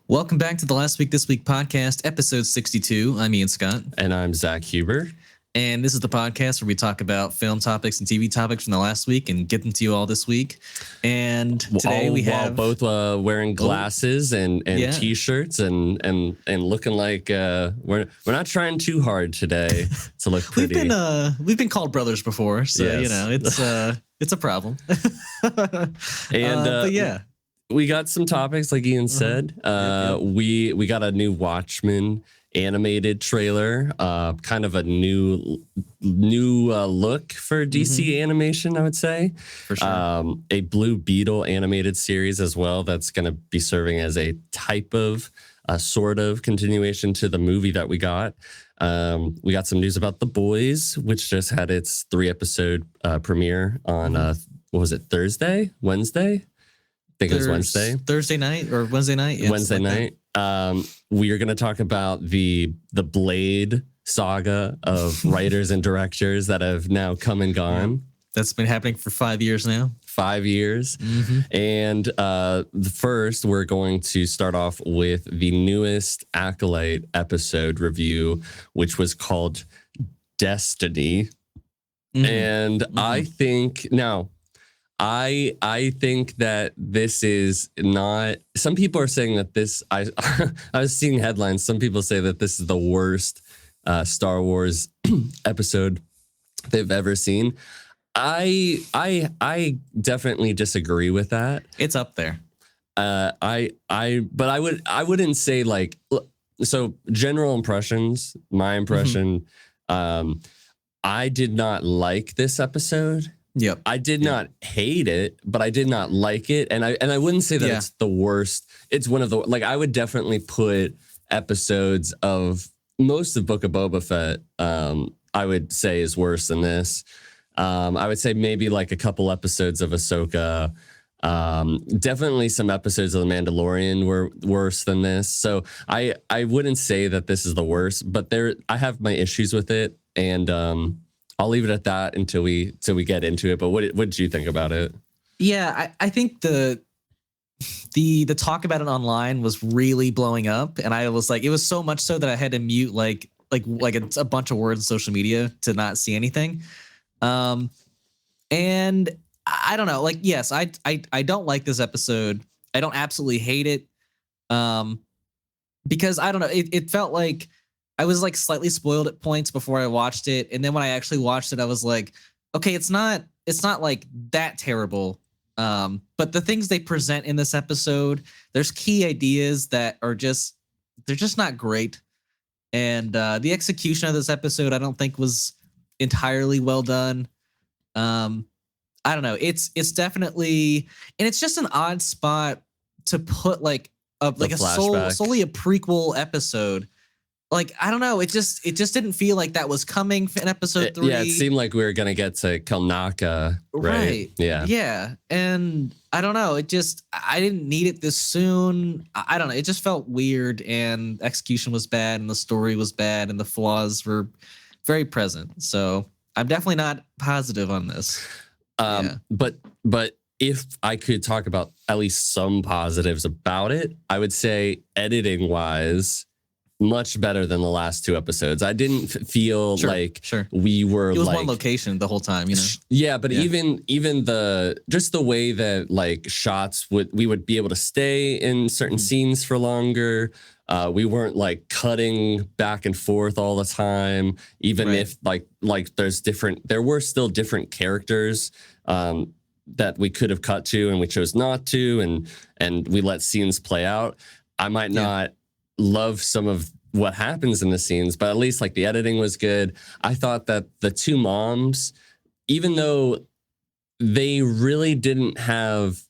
Welcome back to the Last Week This Week podcast, episode 62. I'm Ian Scott. And I'm Zach Huber. And this is the podcast where we talk about film topics and TV topics from the last week and get them to you all this week. And today we have both wearing glasses and t-shirts and looking like we're not trying too hard today to look pretty. We've been called brothers before, so yes. It's a problem. But yeah. We got some topics, like Ian said. We got a new Watchmen animated trailer, kind of a new look for DC animation, I would say. For sure. A Blue Beetle animated series as well that's going to be serving as a type of sort of continuation to the movie that we got. We got some news about The Boys, which just had its 3-episode premiere on, what was it, Wednesday? I think it was Wednesday. Thursday night or Wednesday night? Yes, Wednesday night. We are going to talk about the Blade saga of writers and directors that have now come and gone. Yeah. That's been happening for 5 years now. 5 years. And first, we're going to start off with the newest Acolyte episode review, which was called Destiny. And I think now... I think that this is not. Some people are saying that this. I was seeing headlines. Some people say that this is the worst Star Wars episode they've ever seen. I definitely disagree with that. It's up there. But I wouldn't say like. So general impressions. My impression. I did not like this episode. Yep. I did not hate it, but I did not like it. And I wouldn't say that it's the worst. It's one of the, like, I would definitely put episodes of most of Book of Boba Fett, I would say is worse than this. I would say maybe like a couple episodes of Ahsoka. Definitely some episodes of The Mandalorian were worse than this. So I wouldn't say that this is the worst, but I have my issues with it. And, I'll leave it at that until we get into it. But what did you think about it? Yeah, I think the talk about it online was really blowing up, and I was like, it was so much so that I had to mute like a bunch of words on social media to not see anything. And I don't know, like, yes, I don't like this episode. I don't absolutely hate it, because I don't know, it felt like I was like slightly spoiled at points before I watched it. And then when I actually watched it, I was like, okay, it's not like that terrible. But the things they present in this episode, there's key ideas that are they're just not great. And the execution of this episode, I don't think was entirely well done. I don't know. It's definitely, and it's just an odd spot to put like solely a prequel episode. Like, I don't know. It just didn't feel like that was coming in episode 3. Yeah, it seemed like we were going to get to Kalnaka, right? Yeah. Yeah. And I don't know. I didn't need it this soon. I don't know. It just felt weird, and execution was bad, and the story was bad, and the flaws were very present. So I'm definitely not positive on this. But if I could talk about at least some positives about it, I would say editing wise, much better than the last 2 episodes. I didn't feel we were. It was one location the whole time, you know. Yeah, but even the way that like shots we would be able to stay in certain scenes for longer. We weren't like cutting back and forth all the time. Even if like there were still different characters that we could have cut to, and we chose not to, and we let scenes play out. I might not love some of what happens in the scenes, but at least like the editing was good. I thought that the 2 moms, even though they really didn't have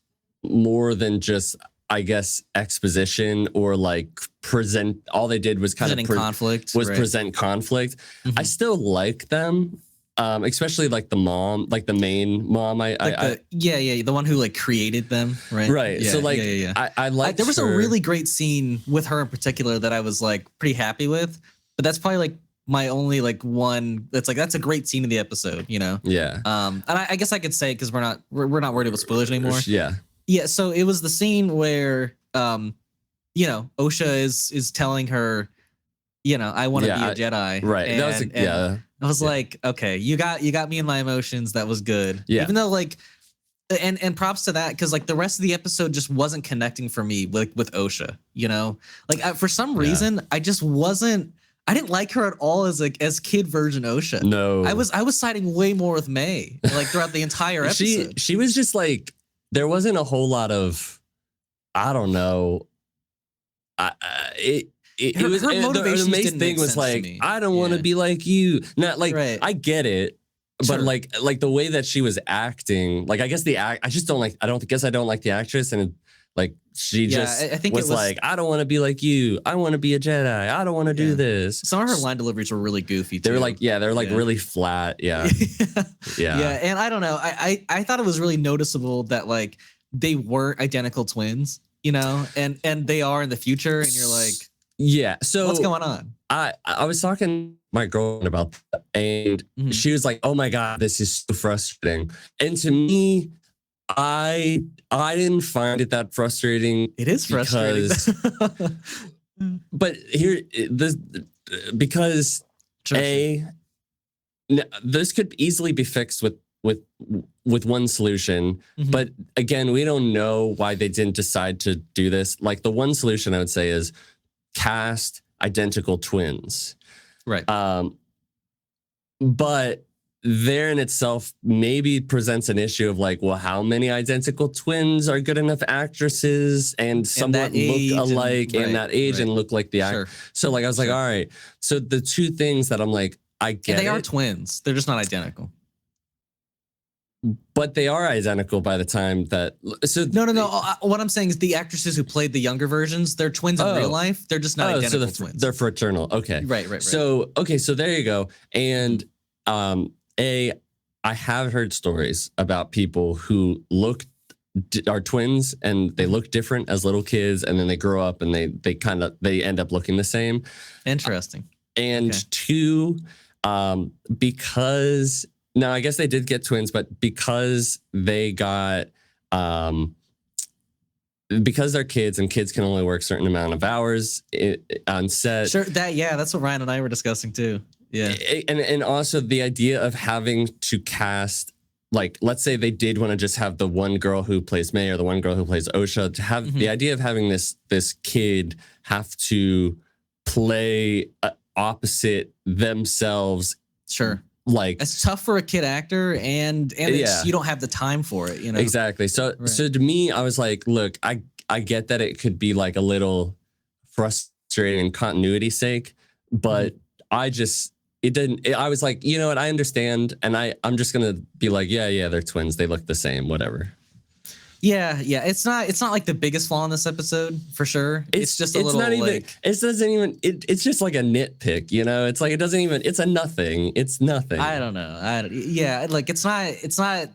more than just, I guess, exposition or like present, all they did was kind of present conflict. I still like them. Especially like the mom, like the main mom. The one who like created them, right? Right. Yeah, so like, I like. There was a really great scene with her in particular that I was like pretty happy with, but that's probably like my only like one that's a great scene in the episode, you know? Yeah. And I guess I could say, because we're not worried about spoilers anymore. Yeah. Yeah. So it was the scene where Osha is telling her, I want to be a Jedi. Right. And, that was I was like, okay, you got me in my emotions. That was good. Yeah. Even though and props to that, because the rest of the episode just wasn't connecting for me with Osha. For some reason I just wasn't. I didn't like her at all as kid version Osha. No, I was siding way more with May throughout the entire episode. She was just there wasn't a whole lot of, I don't know. Her motivations the main didn't thing make was sense to me. I don't want to be like you. Not Right. I get it. But Sure. the way that she was acting, I guess I just don't like. I don't like the actress, and she I think was like, I don't want to be like you. I want to be a Jedi. I don't want to do this. Some of her line deliveries were really goofy too. They were really flat. Yeah. Yeah. And I don't know. I thought it was really noticeable that they weren't identical twins, and they are in the future, and you're like, yeah. So what's going on? I was talking to my girlfriend about that, and she was like, "Oh my God, this is so frustrating." And to me, I didn't find it that frustrating. It is frustrating. But because this could easily be fixed with one solution. But again, we don't know why they didn't decide to do this. The one solution I would say is cast identical twins. Right. But there in itself maybe presents an issue of how many identical twins are good enough actresses and somewhat look alike and that age and look like the actor. So I was like, all right. So the two things that I'm like, I get and they are twins. They're just not identical. But they are identical by the time that. So no. What I'm saying is the actresses who played the younger versions, they're twins in real life. They're just not identical twins. They're fraternal. Okay. Right. So there you go. And I have heard stories about people who are twins and they look different as little kids, and then they grow up and they end up looking the same. Interesting. And two, because. Now, I guess they did get twins, but because they got, because they're kids and kids can only work a certain amount of hours on set. Sure, that's what Ryan and I were discussing too. Yeah, and also the idea of having to cast, let's say they did want to just have the one girl who plays May or the one girl who plays Osha, to have the idea of having this kid have to play opposite themselves. Sure. It's tough for a kid actor, and you don't have the time for it, Exactly. So to me, I was like, look, I get that it could be a little frustrating in continuity's sake, but I was like, you know what, I understand, and I'm just gonna be like, yeah, they're twins, they look the same, whatever. Yeah. It's not the biggest flaw in this episode for sure. It's just a little. Not even. It doesn't even. It's just a nitpick, It's it doesn't even. It's a nothing. It's nothing. I don't know. It's not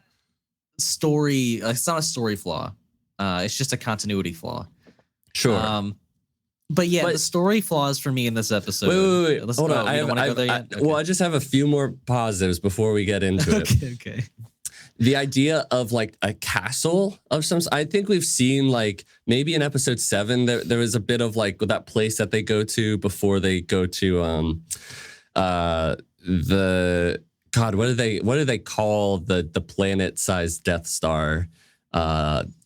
story. It's not a story flaw. It's just a continuity flaw. Sure. But the story flaws for me in this episode. Wait. Hold on. Well, I just have a few more positives before we get into it. Okay. The idea of a castle of some. I think we've seen maybe in episode 7 there was a bit of that place that they go to before they go to the God. What do they call the planet-sized Death Star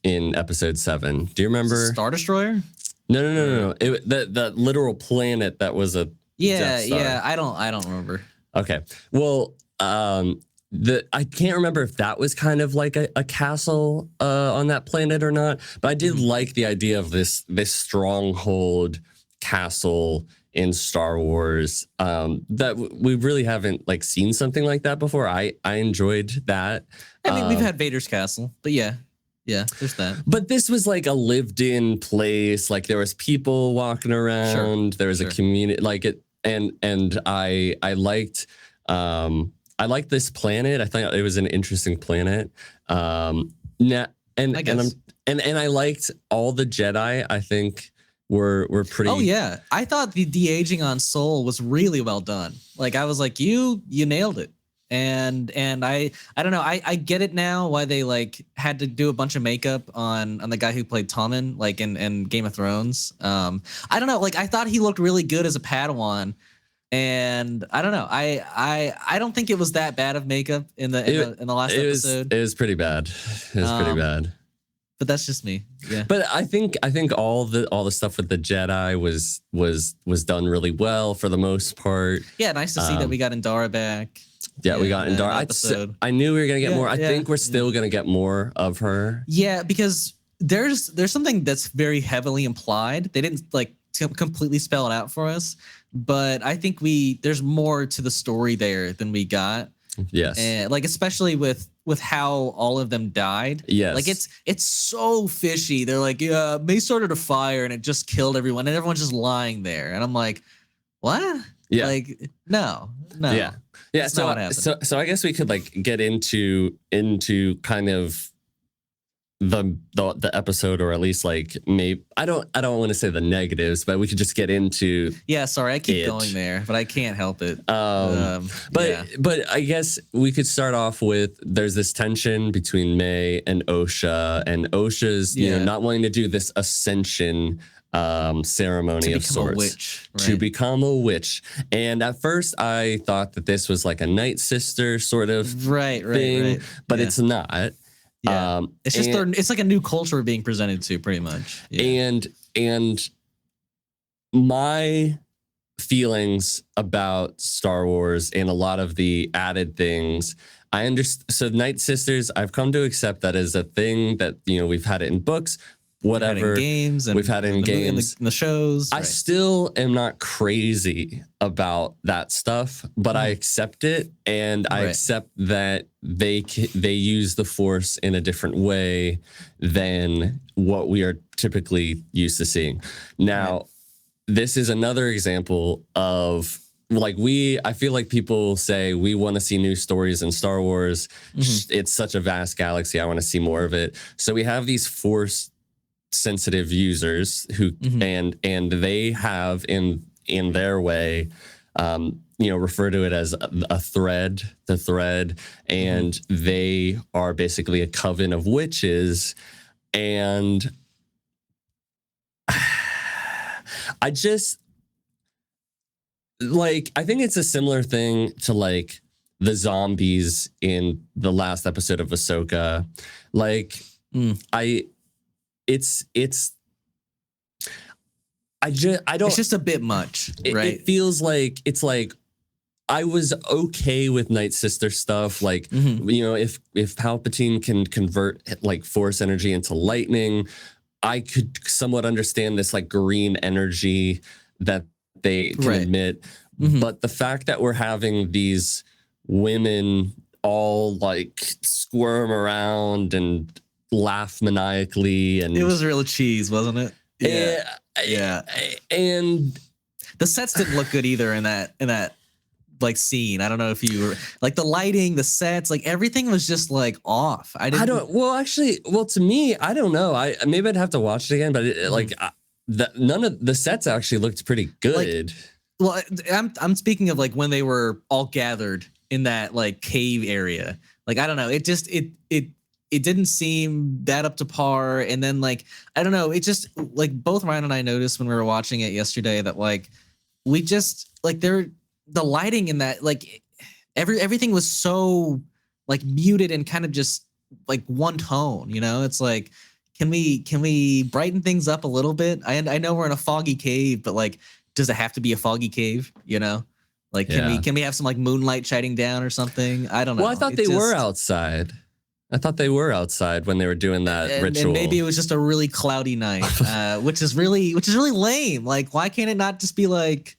in episode 7? Do you remember? Star Destroyer? No. The literal planet that was a Death Star. Yeah. I don't remember. Okay. Well, I can't remember if that was kind of a castle on that planet or not, but I did like the idea of this stronghold castle in Star Wars that we really haven't seen something like that before. I enjoyed that. I mean, we've had Vader's castle, but yeah, there's that. But this was a lived-in place. There was people walking around. There was a community. And I liked. I like this planet. I thought it was an interesting planet. And I liked all the Jedi. I think were pretty. Oh yeah, I thought the de-aging on Soul was really well done. I was like, you nailed it. And I don't know. I get it now why they like had to do a bunch of makeup on the guy who played Tommen like in Game of Thrones. I don't know. Like I thought he looked really good as a Padawan, and I don't know. I don't think it was that bad of makeup in the last episode. It was pretty bad. It was pretty bad. But that's just me. Yeah. But I think all the stuff with the Jedi was done really well for the most part. Yeah, nice to see that we got Indara back. Yeah, we got Indara. I knew we were gonna get more. I think we're still gonna get more of her. Yeah, because there's something that's very heavily implied. They didn't like completely spell it out for us, but I think there's more to the story there than we got. Yes. And like especially with how all of them died. Yes. Like it's so fishy. They're like, yeah, May started a fire and it just killed everyone, and everyone's just lying there. And I'm like, what? Yeah. Like, no. Yeah. Yeah. That's not what happened. So I guess we could like get into kind of the episode, or at least like maybe I don't want to say the negatives, but we could just get into. Yeah, sorry, I keep going there, but I can't help it. But I guess we could start off with there's this tension between May and Osha, and Osha's not wanting to do this ascension ceremony of sorts to become a witch. And at first I thought that this was like a Night Sister sort of thing, but it's not. Yeah. It's just it's like a new culture being presented to, pretty much. Yeah. And my feelings about Star Wars and a lot of the added things, I understand. So Night Sisters, I've come to accept that as a thing that we've had it in books, whatever, we've had it in games, in the shows. I still am not crazy about that stuff, but I accept it, and I accept that they use the Force in a different way than what we are typically used to seeing. Now, this is another example of like I feel like people say we want to see new stories in Star Wars. It's such a vast galaxy. I want to see more of it. So we have these Force sensitive users who and they have in their way refer to it as the thread, and they are basically a coven of witches. And I just like, I think it's a similar thing to like the zombies in the last episode of Ahsoka. Like it's just a bit much, right? It feels like it's like I was okay with Night Sister stuff, like if Palpatine can convert like Force energy into lightning, I could somewhat understand this like green energy that they can admit. But the fact that we're having these women all like squirm around and laugh maniacally, and it was real cheese, wasn't it? Yeah. And the sets didn't look good either in that like scene. I don't know if you were like the lighting, the sets, like everything was just like off. To me, I don't know. Maybe I'd have to watch it again, but none of the sets actually looked pretty good. I'm speaking of like when they were all gathered in that like cave area. Like I don't know. It just it didn't seem that up to par. And then like, I don't know, it just like both Ryan and I noticed when we were watching it yesterday that like, we just like the lighting in that, like everything was so like muted and kind of just like one tone, it's like, can we brighten things up a little bit? I know we're in a foggy cave, but like, does it have to be a foggy cave? Like, can we have some like moonlight shining down or something? I don't know. Well, I thought they were outside. I thought they were outside when they were doing that ritual. And maybe it was just a really cloudy night, which is really lame. Like, why can't it not just be like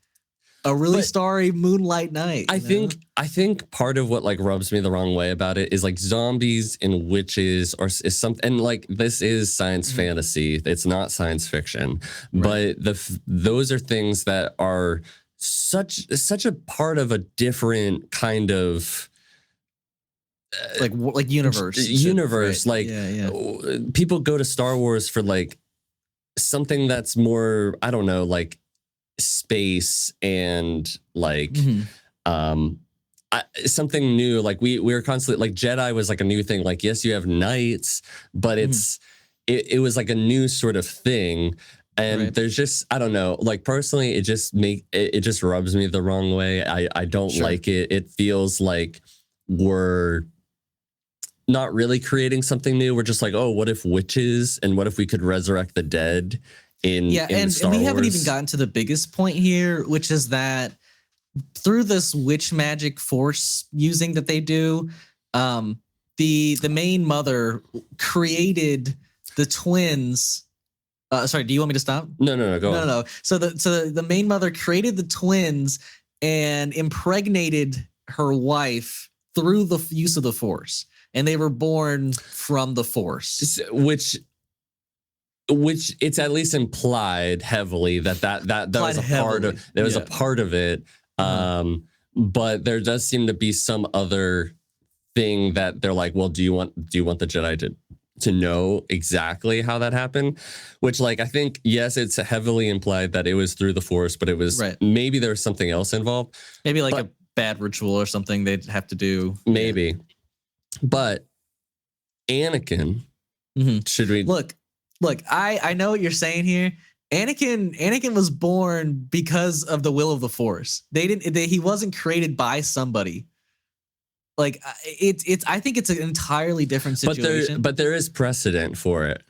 a really starry moonlight night? I think part of what like rubs me the wrong way about it is like zombies and witches is something, and like this is science fantasy. It's not science fiction, but those are things that are such a part of a different kind of. Like universe, right. People go to Star Wars for like something that's more, I don't know, like space and like something new. Like we were constantly like Jedi was like a new thing. Like, yes, you have knights, but it was like a new sort of thing. And there's just, I don't know, like personally, it just rubs me the wrong way. I don't like it. It feels like we're not really creating something new. We're just like, oh, what if witches and what if we could resurrect the dead in Star we Wars? haven't even gotten to the biggest point here, which is that through this witch magic force using that they do, the main mother created the twins. Sorry, do you want me to stop? No, go on. No. So the main mother created the twins and impregnated her wife through the use of the force. And they were born from the force. Which it's at least implied heavily that was a part of a part of it. But there does seem to be some other thing that they're like, well, do you want the Jedi to know exactly how that happened? Which, like, I think, yes, it's heavily implied that it was through the force, but it was maybe there was something else involved. Maybe like a bad ritual or something they'd have to do. Maybe. Yeah. But Anakin, should we look? I know what you're saying here. Anakin was born because of the will of the Force. He wasn't created by somebody. Like I think it's an entirely different situation. But there is precedent for it.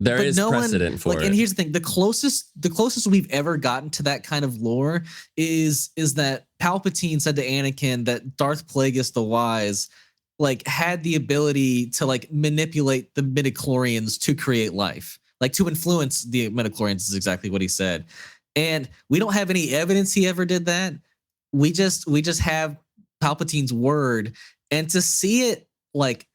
There is precedent for it. And here's the thing: the closest we've ever gotten to that kind of lore is that Palpatine said to Anakin that Darth Plagueis the Wise like had the ability to like manipulate the midichlorians to create life, like to influence the midichlorians is exactly what he said. And we don't have any evidence he ever did that. We just have Palpatine's word, and to see it like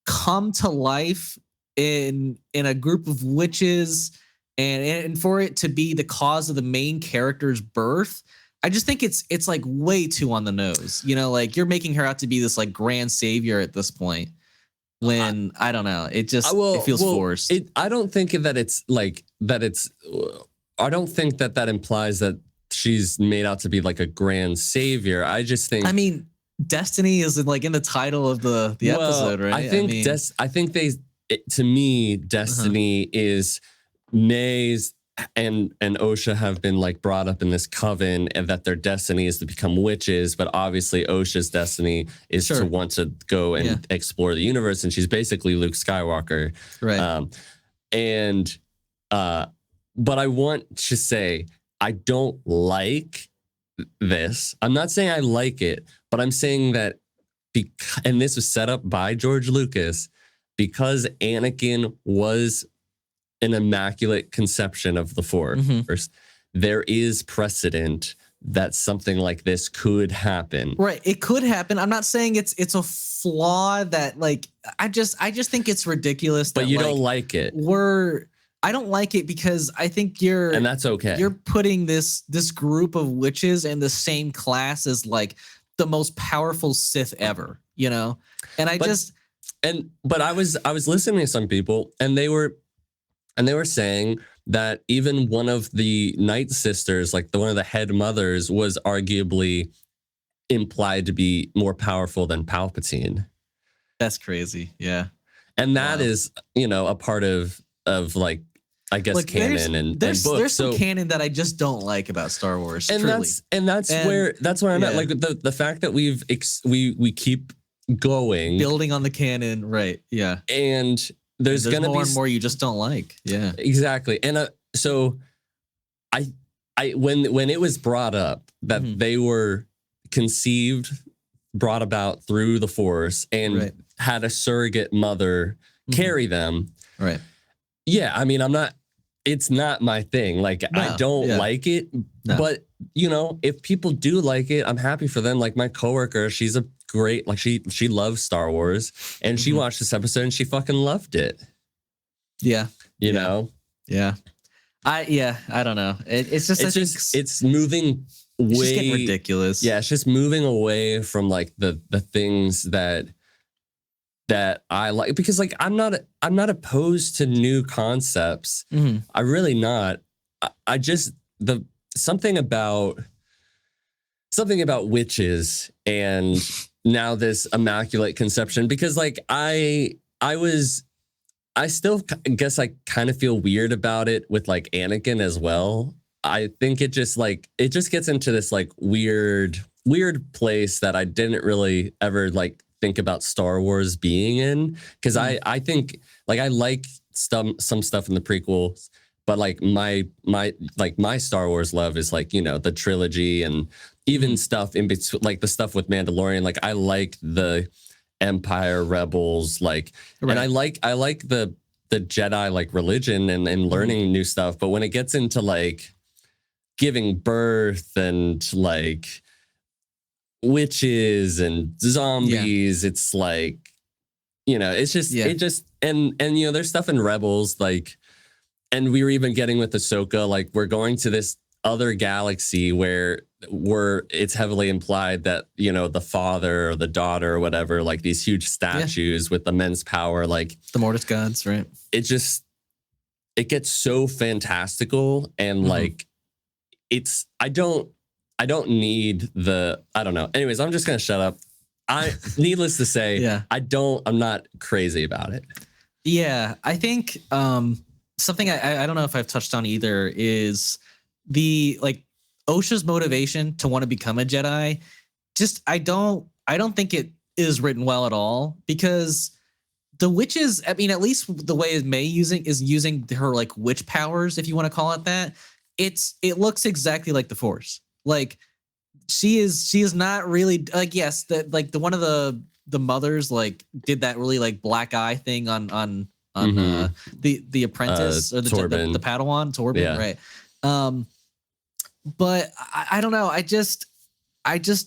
come to life in a group of witches and for it to be the cause of the main character's birth, I just think it's like way too on the nose. You know, like you're making her out to be this like grand savior at this point. When I don't know, it just it feels forced. I don't think that it's like that. I don't think that implies that she's made out to be like a grand savior. I just think. I mean, destiny is like in the title of the episode, right? I think to me, destiny is May's and Osha have been like brought up in this coven, and that their destiny is to become witches. But obviously, Osha's destiny is to want to go and explore the universe, and she's basically Luke Skywalker, right? But I want to say I don't like this. I'm not saying I like it, but I'm saying that and this was set up by George Lucas because Anakin was an immaculate conception of the Force. There is precedent that something like this could happen. Right, it could happen. I'm not saying it's a flaw that like I just think it's ridiculous. But you don't like it. I don't like it because I think and that's okay. You're putting this group of witches in the same class as like the most powerful Sith ever, you know? And but I was listening to some people and they were saying that even one of the Night Sisters, like one of the head mothers, was arguably implied to be more powerful than Palpatine. That's crazy. Yeah. And that is, a part of like, I guess, canon and books. There's some canon that I just don't like about Star Wars. And that's where I'm at. Like the fact that we keep going, building on the canon, right? Yeah. And there's gonna more be and more you just don't like. Yeah. Exactly. And so I when it was brought up that they were brought about through the Force and had a surrogate mother carry them. Right. Yeah, I mean, it's not my thing. Like, I don't like it, but if people do like it, I'm happy for them. Like my coworker, she's a great, like she loves Star Wars and she watched this episode and she fucking loved it. Yeah. You know? Yeah. I don't know. It's moving way. It's just getting ridiculous. Yeah. It's just moving away from like the things that I like, because like I'm not opposed to new concepts. I really not. I just something about something about witches and now this immaculate conception, because like I still guess I kind of feel weird about it with like Anakin as well. I think it just gets into this like weird place that I didn't really ever like think about Star Wars being in, because I think like I like some stuff in the prequels, but like my Star Wars love is like, you know, the trilogy and even stuff in between, like the stuff with Mandalorian. Like I like the Empire, Rebels, like, and I like the Jedi like religion and learning new stuff. But when it gets into like giving birth and like witches and zombies, it's like, you know, it's just it just and you know, there's stuff in Rebels like, and we were even getting with Ahsoka, like we're going to this other galaxy where it's heavily implied that, you know, the father or the daughter or whatever, like these huge statues with immense power, like the Mortis gods, right? It gets so fantastical and like I don't need I don't know. Anyways, I'm just gonna shut up. Needless to say, I'm not crazy about it. Yeah, I think something I don't know if I've touched on either is the like Osha's motivation to want to become a Jedi. Just I don't think it is written well at all, because the witches, I mean, at least the way May is using her like witch powers, if you want to call it that, it looks exactly like the Force. Like she is not really like, yes, that like the one of the mothers like did that really like black eye thing on the apprentice or the Padawan Torben, right? But I don't know. I just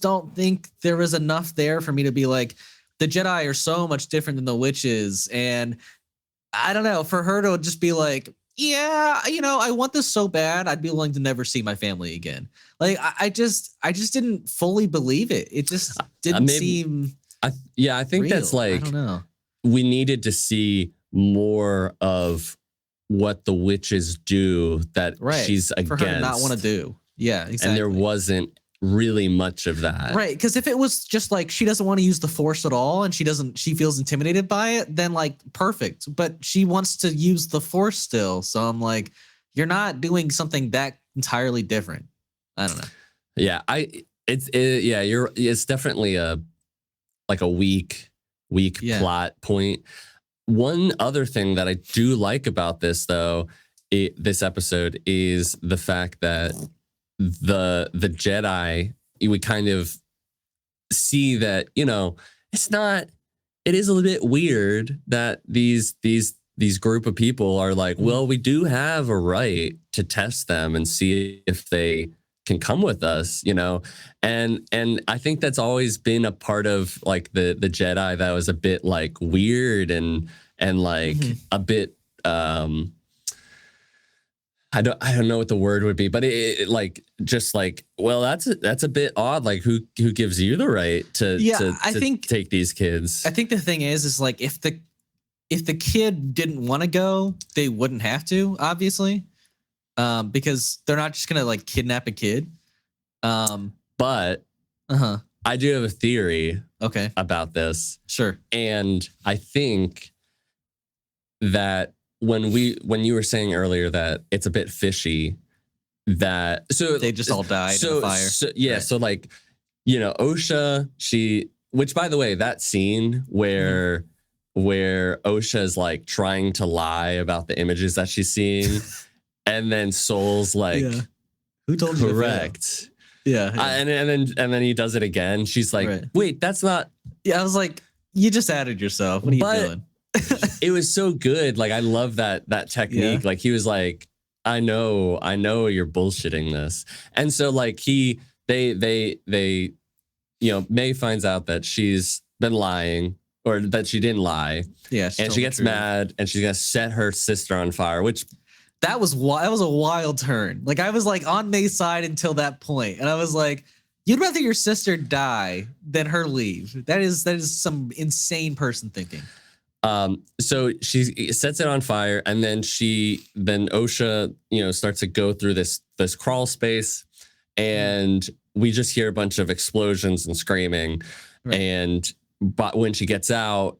don't think there was enough there for me to be like, the Jedi are so much different than the witches. And I don't know, for her to just be like, yeah, you know, I want this so bad, I'd be willing to never see my family again. Like, I just didn't fully believe it. It just didn't seem. I think real. that's like, I don't know. We needed to see more of what the witches do that she's against. For her to not want to do. Yeah, exactly. And there wasn't really much of that. Right, because if it was just like she doesn't want to use the Force at all and she feels intimidated by it, then like perfect. But she wants to use the Force still. So I'm like, you're not doing something that entirely different. I don't know. Yeah, it's definitely a weak plot point. One other thing that I do like about this though, this episode, is the fact that the Jedi, we kind of see that, you know, it is a little bit weird that these group of people are like, well, we do have a right to test them and see if they can come with us, you know. And I think that's always been a part of like the Jedi that was a bit like weird and like a bit I don't know what the word would be, but it like just like, well, that's a bit odd. Like who gives you the right to take these kids? I think the thing is like if the kid didn't want to go, they wouldn't have to, obviously, because they're not just gonna like kidnap a kid. But I do have a theory about this. Sure. And I think that when you were saying earlier that it's a bit fishy, that so they just all died in the fire. So like, you know, Osha, which by the way, that scene where Osha is like trying to lie about the images that she's seeing, and then Soul's like, who told you? Correct. And then he does it again. She's like, wait, that's not. Yeah, I was like, you just added yourself. What are you doing? It was so good. Like I love that technique. Like he was like, I know you're bullshitting this. And so like they you know, May finds out that she's been lying or that she didn't lie. Yeah. And she gets mad and she's gonna set her sister on fire, which that was a wild turn. Like I was like on May's side until that point, and I was like, you'd rather your sister die than her leave. That is some insane person thinking. So she sets it on fire, and then Osha, you know, starts to go through this crawl space, and we just hear a bunch of explosions and screaming. Right. But when she gets out,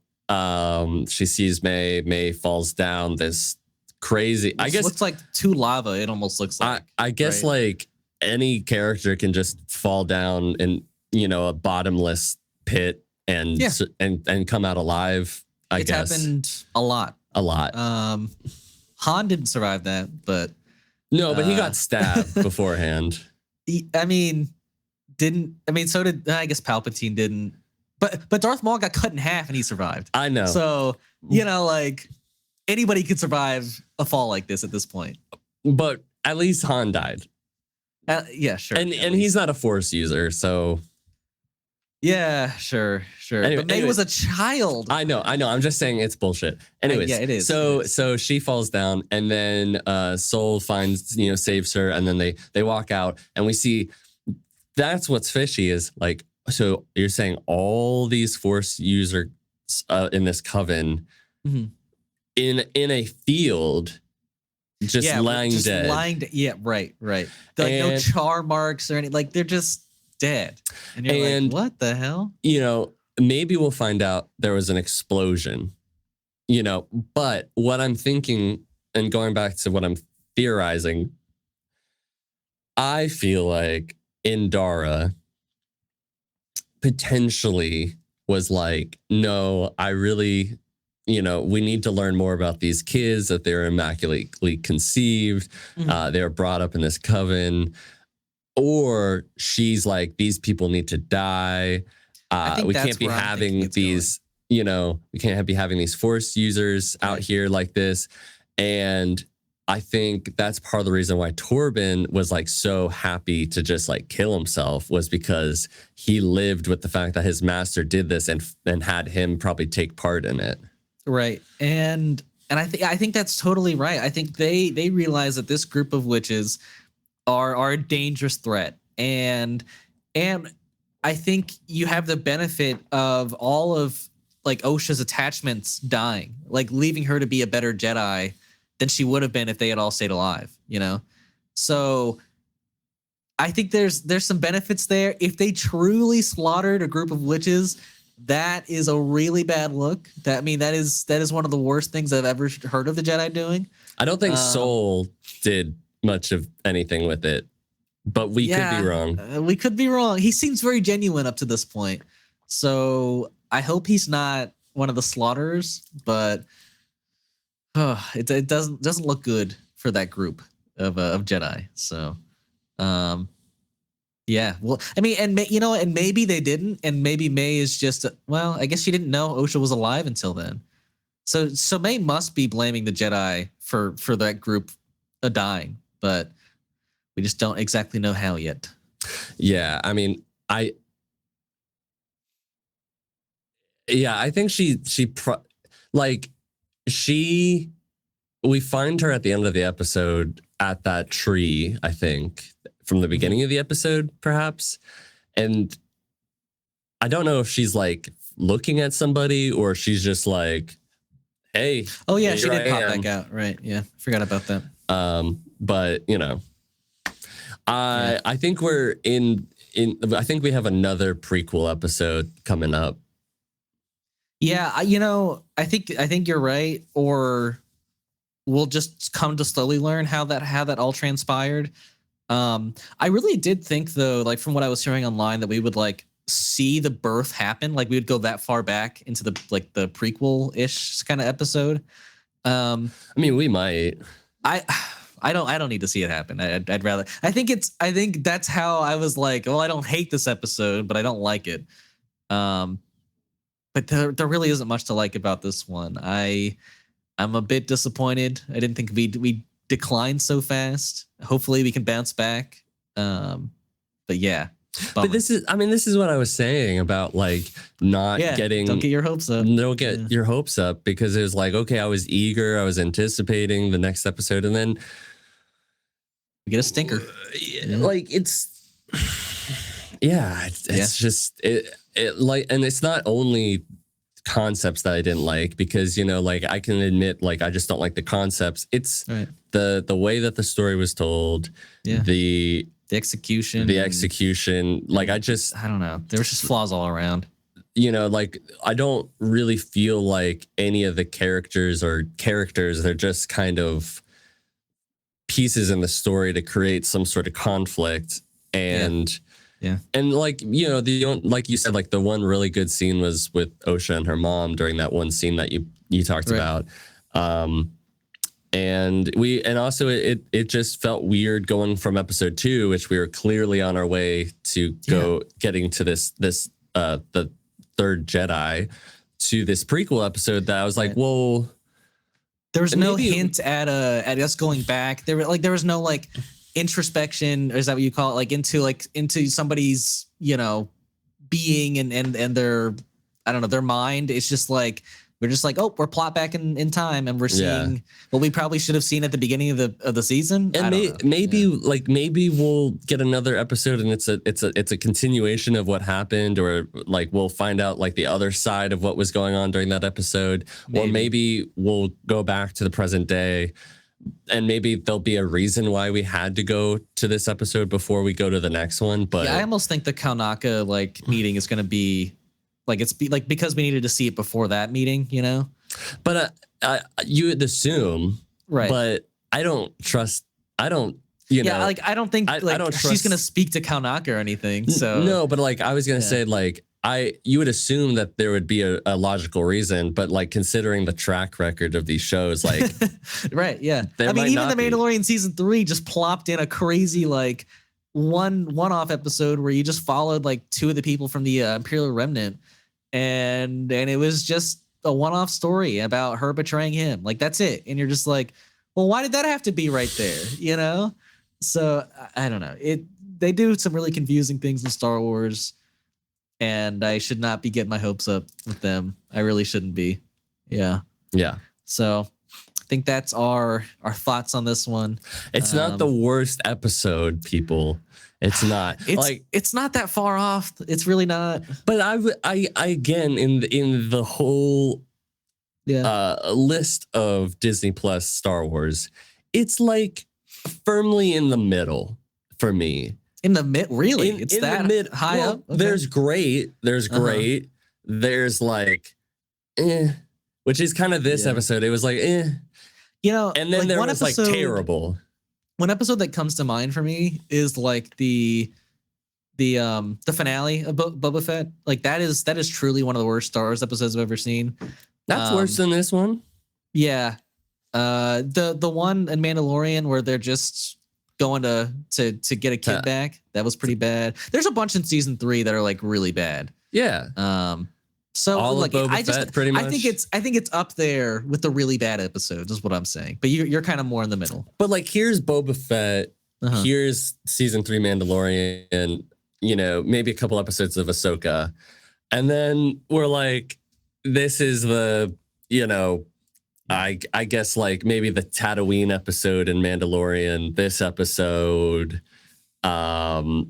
she sees May. May falls down this crazy. I guess looks like two lava. It almost looks like. I guess like any character can just fall down in a bottomless pit and come out alive. I guess it's happened a lot. A lot. Han didn't survive that, but no, but he got stabbed beforehand. So did I guess Palpatine didn't. But Darth Maul got cut in half and he survived. I know. So, like anybody could survive a fall like this at this point. But at least Han died. Yeah, sure. And he's not a Force user, so. Yeah, sure. But May was a child. I know. I'm just saying it's bullshit. Anyways, yeah, it is. So she falls down, and then Soul finds, saves her, and then they walk out, and we see that's what's fishy is like. So you're saying all these Force users in this coven in a field just lying dead. Yeah, right. Like no char marks or anything. Like they're just dead. And you're like, what the hell? Maybe we'll find out there was an explosion. But what I'm thinking and going back to what I'm theorizing, I feel like Indara potentially was like, no, I really, we need to learn more about these kids, that they're immaculately conceived. They were brought up in this coven. Or she's like, these people need to die. We can't be having these, we can't be having these Force users out here like this. And I think that's part of the reason why Torben was like so happy to just like kill himself, was because he lived with the fact that his master did this and had him probably take part in it. Right. And I think that's totally right. I think they realize that this group of witches are a dangerous threat. And I think you have the benefit of all of like Osha's attachments dying, like leaving her to be a better Jedi than she would have been if they had all stayed alive, So I think there's some benefits there. If they truly slaughtered a group of witches, that is a really bad look. That is one of the worst things I've ever heard of the Jedi doing. I don't think Soul did much of anything with it, but we could be wrong. We could be wrong. He seems very genuine up to this point. So I hope he's not one of the slaughterers, but it doesn't look good for that group of Jedi. So, yeah. Well, I mean, and maybe they didn't, and maybe May is just I guess she didn't know Osha was alive until then. So May must be blaming the Jedi for that group dying, but we just don't exactly know how yet. Yeah, I mean, I think we find her at the end of the episode at that tree, I think, from the beginning of the episode, perhaps. And I don't know if she's like looking at somebody or she's just like, hey. Oh yeah, she did pop back out. Right. Yeah. Forgot about that. But I think we're I think we have another prequel episode coming up. Yeah, I think you're right. Or we'll just come to slowly learn how that all transpired. I really did think though, like from what I was hearing online, that we would like see the birth happen. Like we would go that far back into the prequel-ish kind of episode. I mean, we might. I don't need to see it happen. I'd rather. I think that's how I was like, well, I don't hate this episode, but I don't like it. But there really isn't much to like about this one. I'm a bit disappointed. I didn't think we declined so fast. Hopefully we can bounce back. But yeah. Bummer. But this is what I was saying about like not getting. Don't get your hopes up. Don't get your hopes up, because it was like, okay, I was eager, I was anticipating the next episode, and then we get a stinker. Like it's just it like, and it's not only concepts that I didn't like, because like I can admit, like I just don't like the concepts. It's the way that the story was told. Yeah. The execution. The execution. Like, I don't know. There was just flaws all around. You know, like, I don't really feel like any of the characters, they're just kind of pieces in the story to create some sort of conflict. And and like, you know, like you said, like the one really good scene was with Osha and her mom during that one scene that you talked about. And also it just felt weird going from episode 2, which we were clearly on our way to getting to this the third Jedi, to this prequel episode that I was like, well, there was no hint at us going back. There was no like introspection, or is that what you call it? Like into somebody's, you know, being and their, I don't know, their mind. It's just like, we're just like, oh, we're plot back in time, and we're seeing what we probably should have seen at the beginning of the season. And maybe we'll get another episode, and it's a continuation of what happened, or like we'll find out like the other side of what was going on during that episode, or maybe we'll go back to the present day, and maybe there'll be a reason why we had to go to this episode before we go to the next one. But I almost think the Kaunaka like meeting is going to be. Like because we needed to see it before that meeting, you know. But you would assume, right? But I don't trust. I don't. You know. Like I don't think I don't trust, she's gonna speak to Kaunaka or anything. So no, but like I was gonna say, like you would assume that there would be a logical reason, but like considering the track record of these shows, like right, yeah. I mean, even the Mandalorian season 3 just plopped in a crazy like one-off episode where you just followed like 2 of the people from the Imperial Remnant. And it was just a one-off story about her betraying him. Like, that's it. And you're just like, well, why did that have to be right there? You know? So I don't know. They do some really confusing things in Star Wars, and I should not be getting my hopes up with them. I really shouldn't be. Yeah. Yeah. So I think that's our thoughts on this one. It's not the worst episode, people. It's not. It's not that far off. It's really not. But I again in the whole list of Disney Plus Star Wars, it's like firmly in the middle for me. In the mid, really? It's in that the mid, high up. Okay. There's great. There's like, which is kind of this episode. It was like, you know, and then like there was episode, like terrible. One episode that comes to mind for me is like the finale of Boba Fett. Like that is truly one of the worst Star Wars episodes I've ever seen. That's worse than this one. Yeah. The one in Mandalorian where they're just going to get a kid back. That was pretty bad. There's a bunch in season 3 that are like really bad. Yeah. So all like of Boba Fett, pretty much. I think it's up there with the really bad episodes, is what I'm saying. But you're kind of more in the middle. But like, here's Boba Fett, here's season 3 Mandalorian, and you know, maybe a couple episodes of Ahsoka, and then we're like, this is the, you know, I guess like maybe the Tatooine episode in Mandalorian, this episode, the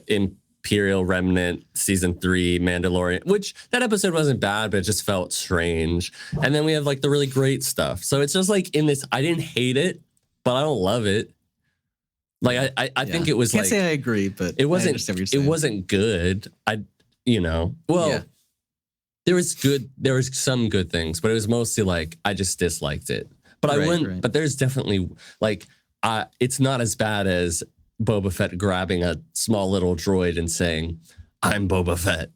Imperial Remnant season 3 Mandalorian, which that episode wasn't bad, but it just felt strange. And then we have like the really great stuff. So it's just like in this, I didn't hate it, but I don't love it. Like I think it was Can't say I agree, but it wasn't good. There was some good things, but it was mostly like I just disliked it. But but there's definitely like it's not as bad as Boba Fett grabbing a small little droid and saying, "I'm Boba Fett,"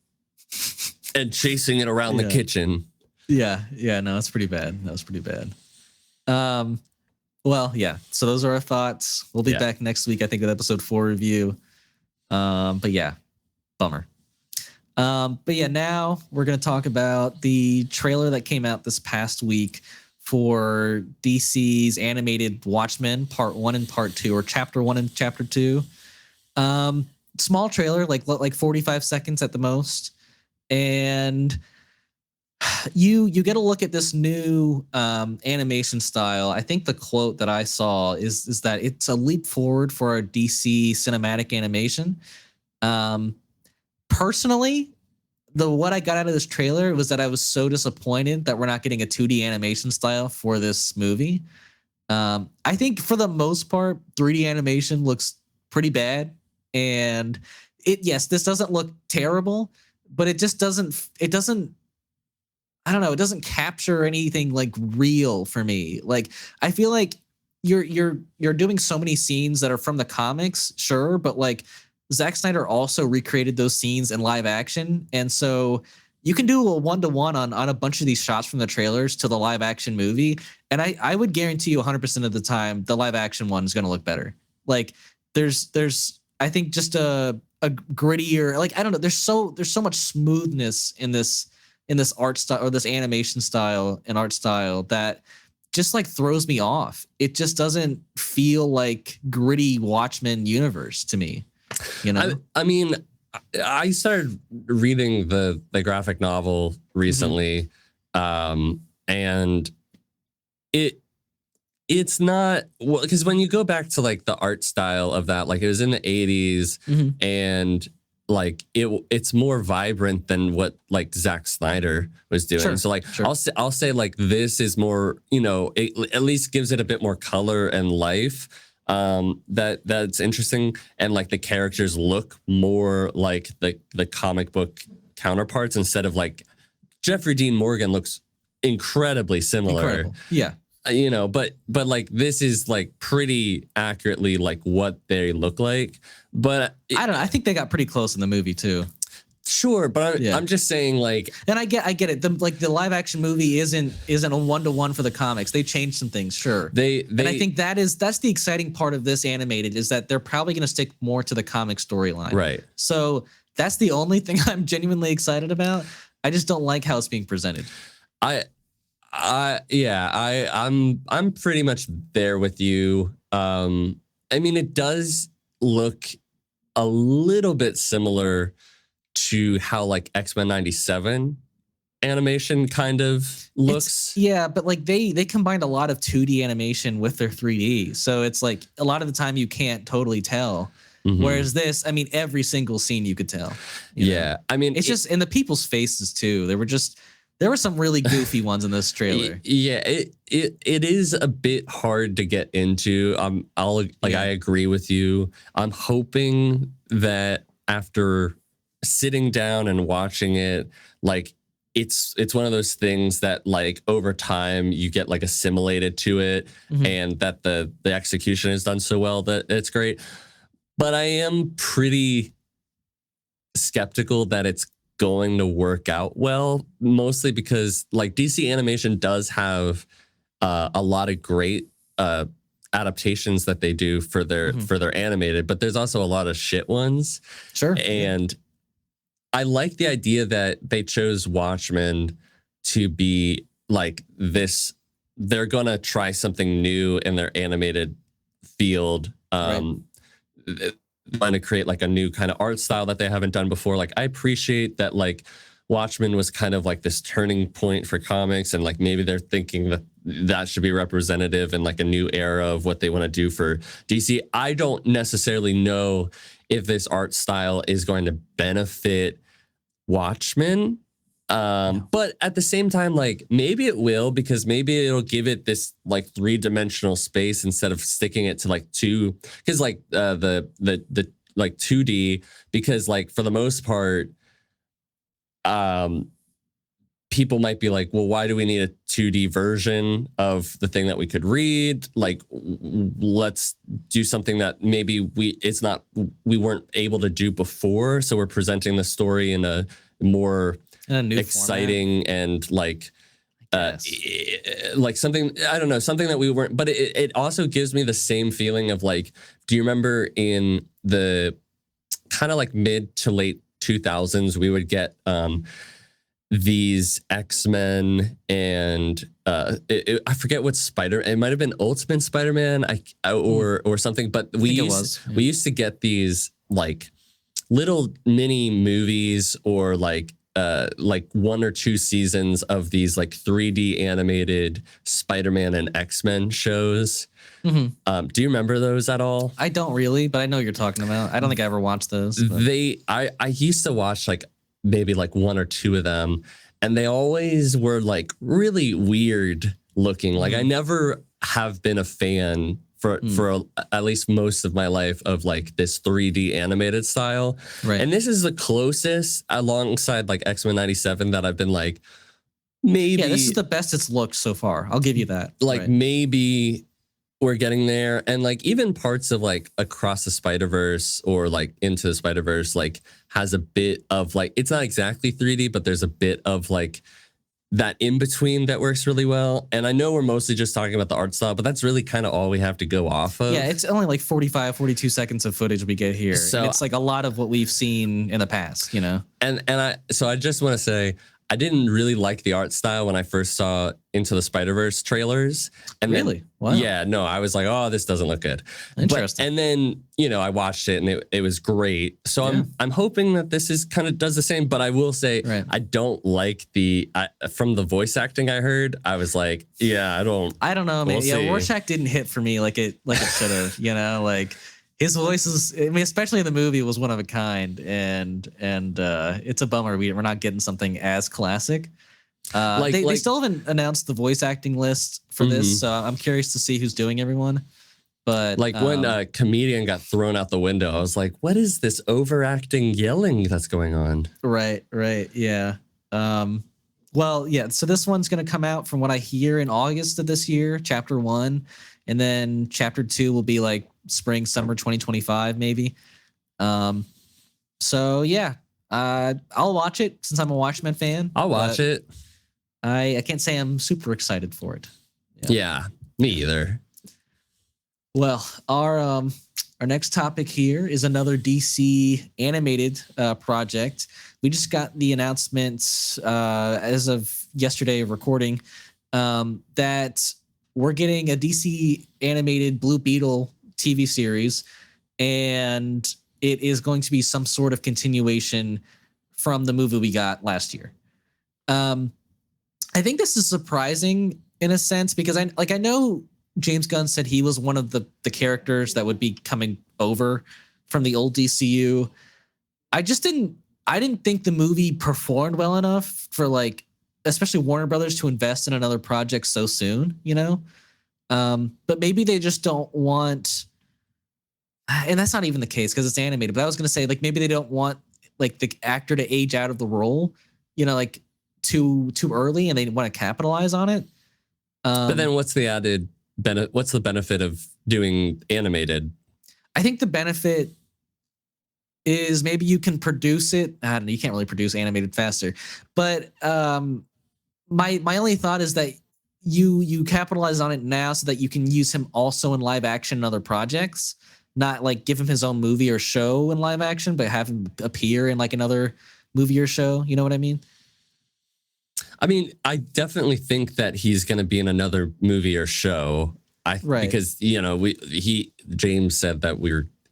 and chasing it around the kitchen. Yeah, no, it's pretty bad. That was pretty bad. Well, yeah. So those are our thoughts. We'll be back next week, I think, with episode 4 review. But yeah, bummer. But yeah, now we're gonna talk about the trailer that came out this past week for DC's animated Watchmen Part 1 and Part 2, or Chapter 1 and Chapter 2. Small trailer, like 45 seconds at the most. And you get a look at this new animation style. I think the quote that I saw is that it's a leap forward for our DC cinematic animation. Personally, what I got out of this trailer was that I was so disappointed that we're not getting a 2D animation style for this movie. I think for the most part, 3D animation looks pretty bad. And yes, this doesn't look terrible, but it just doesn't, I don't know, it doesn't capture anything like real for me. Like, I feel like you're doing so many scenes that are from the comics, sure, but like Zack Snyder also recreated those scenes in live action. And so you can do a 1-to-1 on a bunch of these shots from the trailers to the live action movie. And I would guarantee you 100% of the time, the live action one is going to look better. Like there's, I think just a grittier, like, I don't know. There's so much smoothness in this art style or this animation style and art style that just like throws me off. It just doesn't feel like gritty Watchmen universe to me. You know, I mean, I started reading the graphic novel recently, and it's not, well, because when you go back to like the art style of that, like it was in the 80s, and like it's more vibrant than what like Zack Snyder was doing. Sure, so like sure. I'll say like this is more, you know, it at least gives it a bit more color and life. That's interesting, and like the characters look more like the comic book counterparts instead of like Jeffrey Dean Morgan looks incredibly similar. Incredible. Yeah. You know, but like this is like pretty accurately like what they look like. But I don't know. I think they got pretty close in the movie too. Sure, but I'm just saying, like, and I get it. The live action movie isn't a 1-to-1 for the comics. They changed some things, sure. And I think that's the exciting part of this animated, is that they're probably going to stick more to the comic storyline. Right. So that's the only thing I'm genuinely excited about. I just don't like how it's being presented. I'm pretty much there with you. I mean, it does look a little bit similar to how like X-Men 97 animation kind of looks. But like they combined a lot of 2D animation with their 3D. So it's like a lot of the time you can't totally tell. Whereas this, I mean, every single scene you could tell. You know? I mean, it's just in the people's faces too. There were some really goofy ones in this trailer. Yeah, it is a bit hard to get into. I agree with you. I'm hoping that after sitting down and watching it, like it's one of those things that like over time you get like assimilated to it, and that the execution is done so well that it's great. But I am pretty skeptical that it's going to work out well, mostly because like DC animation does have a lot of great adaptations that they do for their animated, but there's also a lot of shit ones. Sure. And I like the idea that they chose Watchmen to be like this. They're going to try something new in their animated field. Trying to create like a new kind of art style that they haven't done before. Like I appreciate that like Watchmen was kind of like this turning point for comics, and like maybe they're thinking that should be representative in like a new era of what they want to do for DC. I don't necessarily know if this art style is going to benefit Watchmen. But at the same time, like maybe it will, because maybe it'll give it this like 3-dimensional space instead of sticking it to like two, because like the like 2D, because like for the most part, people might be like, well, why do we need a 2D version of the thing that we could read? Like, let's do something that maybe we weren't able to do before. So we're presenting the story in a more exciting format. And like like something, I don't know, something that we weren't, but it also gives me the same feeling of like, do you remember in the kind of like mid to late 2000s, we would get these X-Men and I forget what it might have been Ultimate Spider-Man or something, but we used to get these like little mini movies or like 1 or 2 seasons of these like 3D animated Spider-Man and X-Men shows. Do you remember those at all? I don't really, but I know what you're talking about. I don't think I ever watched those. I used to watch like maybe like 1 or 2 of them, and they always were like really weird looking. Like I never have been a fan at least most of my life of like this 3D animated style. Right. And this is the closest alongside like X-Men 97 that I've been like, maybe. Yeah, this is the best it's looked so far. I'll give you that. Like maybe we're getting there. And like even parts of like Across the Spider-Verse or like Into the Spider-Verse like has a bit of like, it's not exactly 3D, but there's a bit of like that in between that works really well. And I know we're mostly just talking about the art style, but that's really kind of all we have to go off of. Yeah, it's only like 42 seconds of footage we get here. So and it's like a lot of what we've seen in the past, you know? And I just want to say, I didn't really like the art style when I first saw Into the Spider-Verse trailers. And really? Then, wow. Yeah, no, I was like, oh, this doesn't look good. Interesting. And then, you know, I watched it and it was great. So I'm hoping that this is kind of does the same, but I will say I don't like from the voice acting I heard, I was like, yeah, I don't know, man. Yeah, Rorschach didn't hit for me like it should have, you know, like his voice is, I mean, especially in the movie, was one of a kind, and it's a bummer we're not getting something as classic. They still haven't announced the voice acting list for this, so I'm curious to see who's doing everyone. But like when a comedian got thrown out the window, I was like, what is this overacting yelling that's going on? Right, yeah. Well, yeah. So this one's going to come out, from what I hear, in August of this year, Chapter 1, and then Chapter 2 will be like spring, summer 2025, maybe. So yeah, I'll watch it since I'm a Watchmen fan. I'll watch it. I can't say I'm super excited for it. Yeah, me either. Well, our next topic here is another DC animated project. We just got the announcements as of yesterday of recording that we're getting a DC animated Blue Beetle TV series, and it is going to be some sort of continuation from the movie we got last year. I think this is surprising in a sense, because I know James Gunn said he was one of the characters that would be coming over from the old DCU. I didn't think the movie performed well enough for, like, especially Warner Brothers, to invest in another project so soon, you know? But maybe they just don't want, and that's not even the case because it's animated, but I was going to say, like, maybe they don't want, like, the actor to age out of the role, you know, like too early, and they want to capitalize on it. But then what's the added benefit? What's the benefit of doing animated? I think the benefit is maybe you can produce it. I don't know, you can't really produce animated faster, but my only thought is that you capitalize on it now so that you can use him also in live action and other projects, not like give him his own movie or show in live action, but have him appear in like another movie or show. You know what I mean? I mean, I definitely think that he's going to be in another movie or show. Because, you know, James said that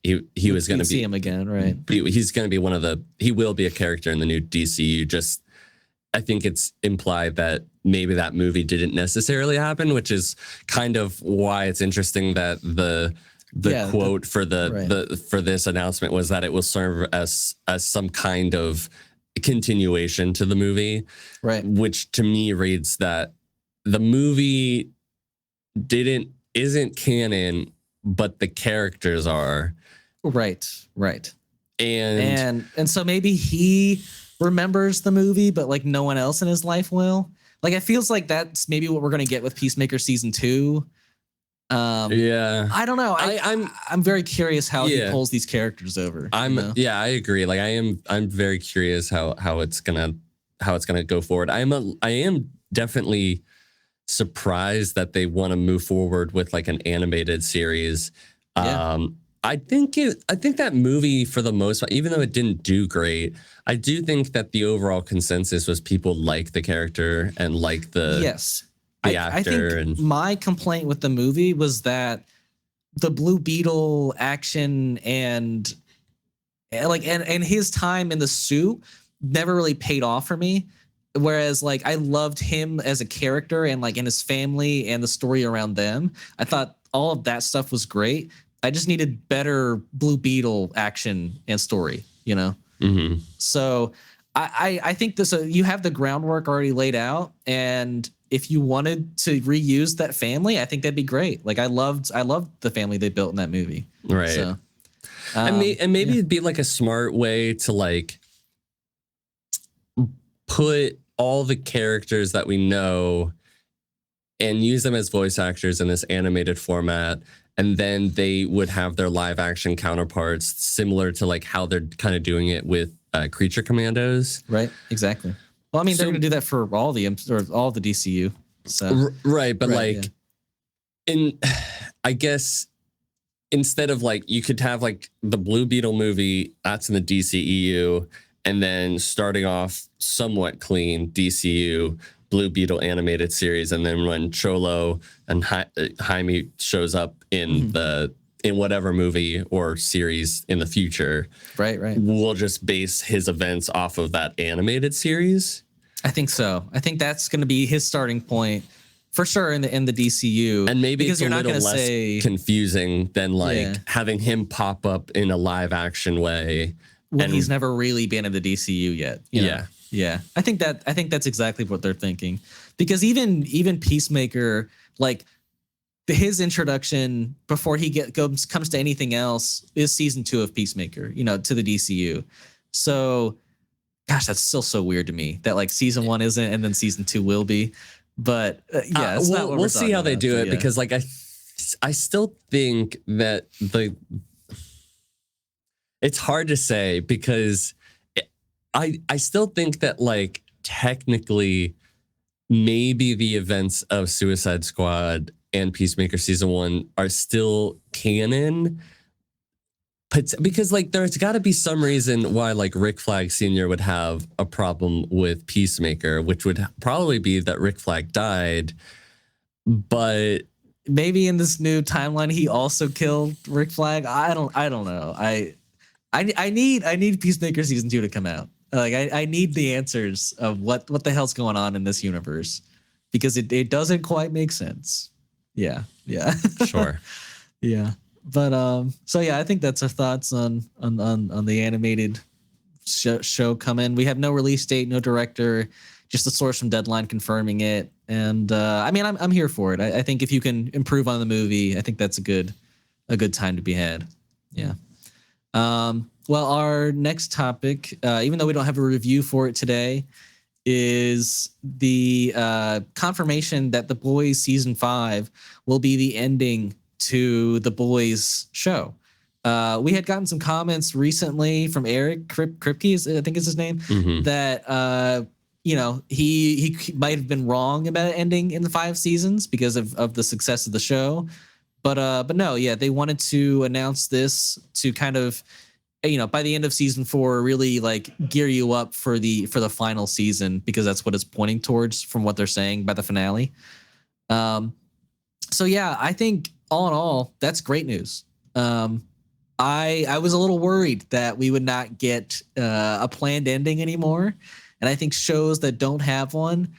he was going to see him again, right? He's going to be he will be a character in the new DCU. Just, I think it's implied that maybe that movie didn't necessarily happen, which is kind of why it's interesting that the quote for for this announcement was that it will serve as some kind of continuation to the movie, right? Which to me reads that the movie isn't canon, but the characters are. Right. And so maybe he remembers the movie, but like no one else in his life will. Like, it feels like that's maybe what we're gonna get with Peacemaker season 2. I don't know. I'm very curious how he pulls these characters over. I agree. Like I'm very curious how it's gonna go forward. I am definitely surprised that they want to move forward with like an animated series. I think that movie, for the most part, even though it didn't do great, I do think that the overall consensus was people like the character and like the actor. I think my complaint with the movie was that the Blue Beetle action and his time in the suit never really paid off for me. Whereas, like, I loved him as a character and like in his family and the story around them. I thought all of that stuff was great. I just needed better Blue Beetle action and story, you know? Mm-hmm. So I think you have the groundwork already laid out, and if you wanted to reuse that family, I think that'd be great. Like I loved the family they built in that movie. Right. So, and maybe it'd be like a smart way to like put all the characters that we know and use them as voice actors in this animated format. And then they would have their live action counterparts similar to like how they're kind of doing it with Creature Commandos. Right. Exactly. Well, I mean, they're going to do that for all the DCU. So right, but I guess instead of like you could have like the Blue Beetle movie that's in the DCEU, and then starting off somewhat clean DCU Blue Beetle animated series, and then when Cholo and Jaime shows up in in whatever movie or series in the future, right, we'll just base his events off of that animated series. I think so. I think that's going to be his starting point for sure in the DCU, and maybe because it's a little less confusing than like having him pop up in a live action way when he's never really been in the DCU yet. You know? Yeah. I think that's exactly what they're thinking, because even Peacemaker, like his introduction before he comes to anything else is season 2 of Peacemaker, you know, to the DCU. So, gosh, that's still so weird to me that like season 1 isn't and then season 2 will be. But it's not what we'll see how they do it, because like I still think that it's hard to say, because I still think that like technically maybe the events of Suicide Squad and Peacemaker season 1 are still canon, but because like there's got to be some reason why like Rick Flag Sr. would have a problem with Peacemaker, which would probably be that Rick Flag died. But maybe in this new timeline he also killed Rick Flag. I don't know. I need Peacemaker season 2 to come out. Like I need the answers of what the hell's going on in this universe, because it doesn't quite make sense. Yeah. Sure. Yeah. But so yeah, I think that's our thoughts on the animated show coming. We have no release date, no director, just a source from Deadline confirming it. And I mean, I'm here for it. I think if you can improve on the movie, I think that's a good time to be had. Yeah. Well, our next topic, even though we don't have a review for it today, is the confirmation that The Boys season 5 will be the ending to The Boys show. We had gotten some comments recently from Eric Kripke, I think is his name, that you know, he might have been wrong about it ending in the 5 seasons because of the success of the show. But no, yeah, they wanted to announce this to kind of, you know, by the end of season 4, really like gear you up for the final season, because that's what it's pointing towards from what they're saying by the finale. So yeah, I think all in all, that's great news. I was a little worried that we would not get a planned ending anymore, and I think shows that don't have one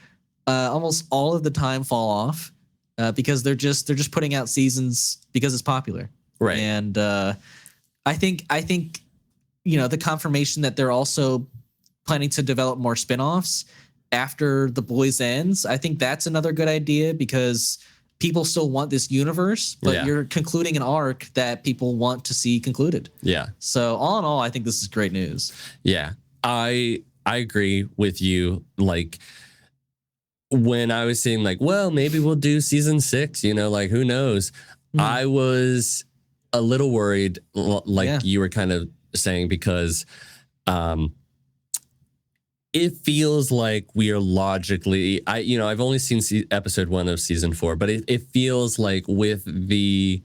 almost all of the time fall off because they're just putting out seasons because it's popular, right? And I think you know, the confirmation that they're also planning to develop more spinoffs after The Boys ends, I think that's another good idea, because people still want this universe, but you're concluding an arc that people want to see concluded. Yeah. So all in all, I think this is great news. Yeah, I agree with you. Like when I was saying like, well, maybe we'll do season 6, you know, like who knows? I was a little worried, like you were kind of saying, because it feels like we are logically, I've only seen episode 1 of season 4, but it feels like with the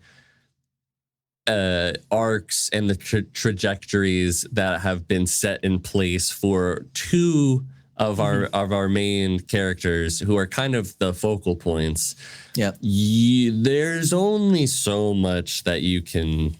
arcs and the trajectories that have been set in place for 2 of our main characters, who are kind of the focal points. Yeah, there's only so much that you can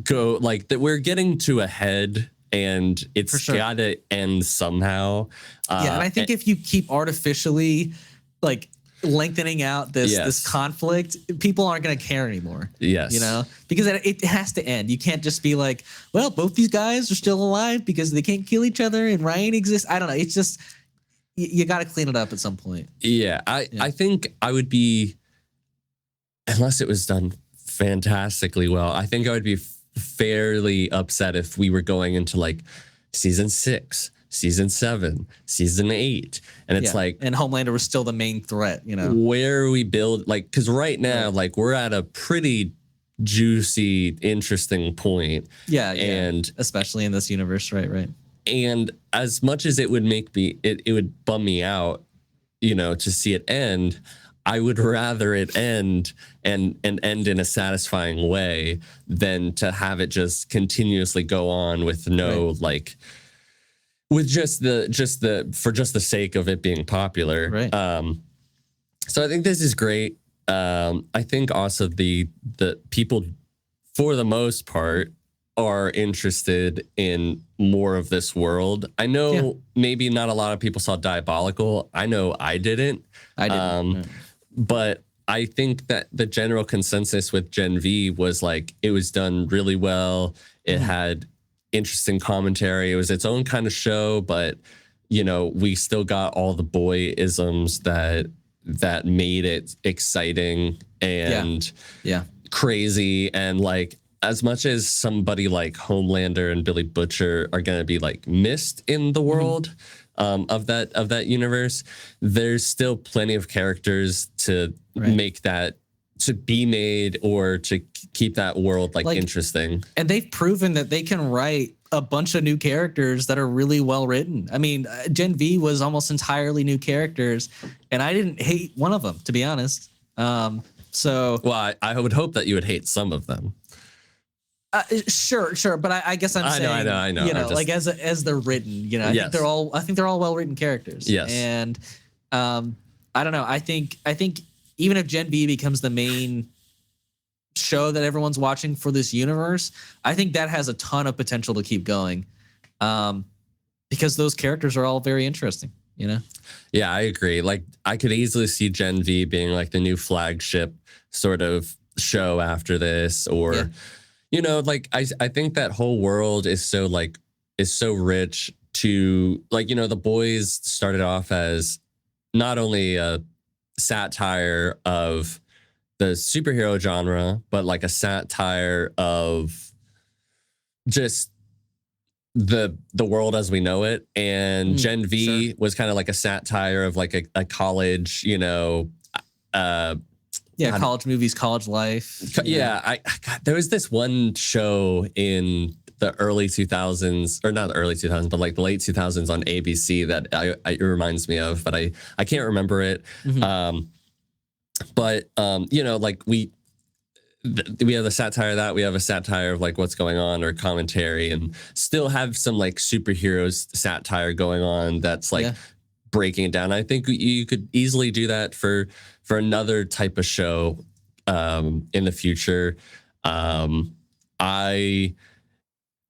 go, like that we're getting to a head, and it's gotta end somehow. And I think if you keep artificially like lengthening out this conflict, people aren't going to care anymore. Yes, you know, because it has to end. You can't just be like, well, both these guys are still alive because they can't kill each other and Ryan exists. I don't know. It's just you got to clean it up at some point. Yeah, I think I would be, unless it was done fantastically well, I think I would be fairly upset if we were going into like season 6, season 7, season 8, and it's like, and Homelander was still the main threat, you know. Where we build, like, because right now, like, we're at a pretty juicy, interesting point. Yeah, and especially in this universe, right. And as much as it would make me, it would bum me out, you know, to see it end, I would rather it end and end in a satisfying way than to have it just continuously go on with no like, with just the sake of it being popular. Right. So I think this is great. I think also the people, for the most part, are interested in more of this world. I know maybe not a lot of people saw Diabolical. I know I didn't. But I think that the general consensus with Gen V was like, it was done really well. It had interesting commentary. It was its own kind of show, but you know, we still got all the boy-isms that made it exciting and crazy. And like, as much as somebody like Homelander and Billy Butcher are going to be like missed in the world of that universe, there's still plenty of characters to make that, to be made, or to keep that world like interesting. And they've proven that they can write a bunch of new characters that are really well written. I mean, Gen V was almost entirely new characters, and I didn't hate one of them, to be honest. So, well, I would hope that you would hate some of them. Sure, but I guess I know. You know, like as they're written, you know, I think they're all well written characters. Yes, and I don't know. I think even if Gen V becomes the main show that everyone's watching for this universe, I think that has a ton of potential to keep going, because those characters are all very interesting. You know. Yeah, I agree. Like, I could easily see Gen V being like the new flagship sort of show after this, or. You know, like I think that whole world is so rich to, like, you know, The Boys started off as not only a satire of the superhero genre, but like a satire of just the world as we know it. And Gen V was kind of like a satire of like a college, you know, college movies, college life. Yeah, God, there was this one show in the early 2000s, or not the early 2000s, but like the late 2000s on ABC that it reminds me of, but I can't remember it. But you know, like we have the satire of that, we have a satire of like what's going on, or commentary, and still have some like superheroes satire going on that's like breaking it down. I think you could easily do that for another type of show in the future. I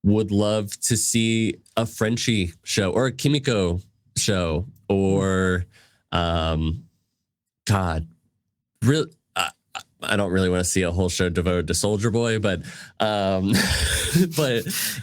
would love to see a Frenchie show, or a Kimiko show, or God, really. I don't really want to see a whole show devoted to Soldier Boy, but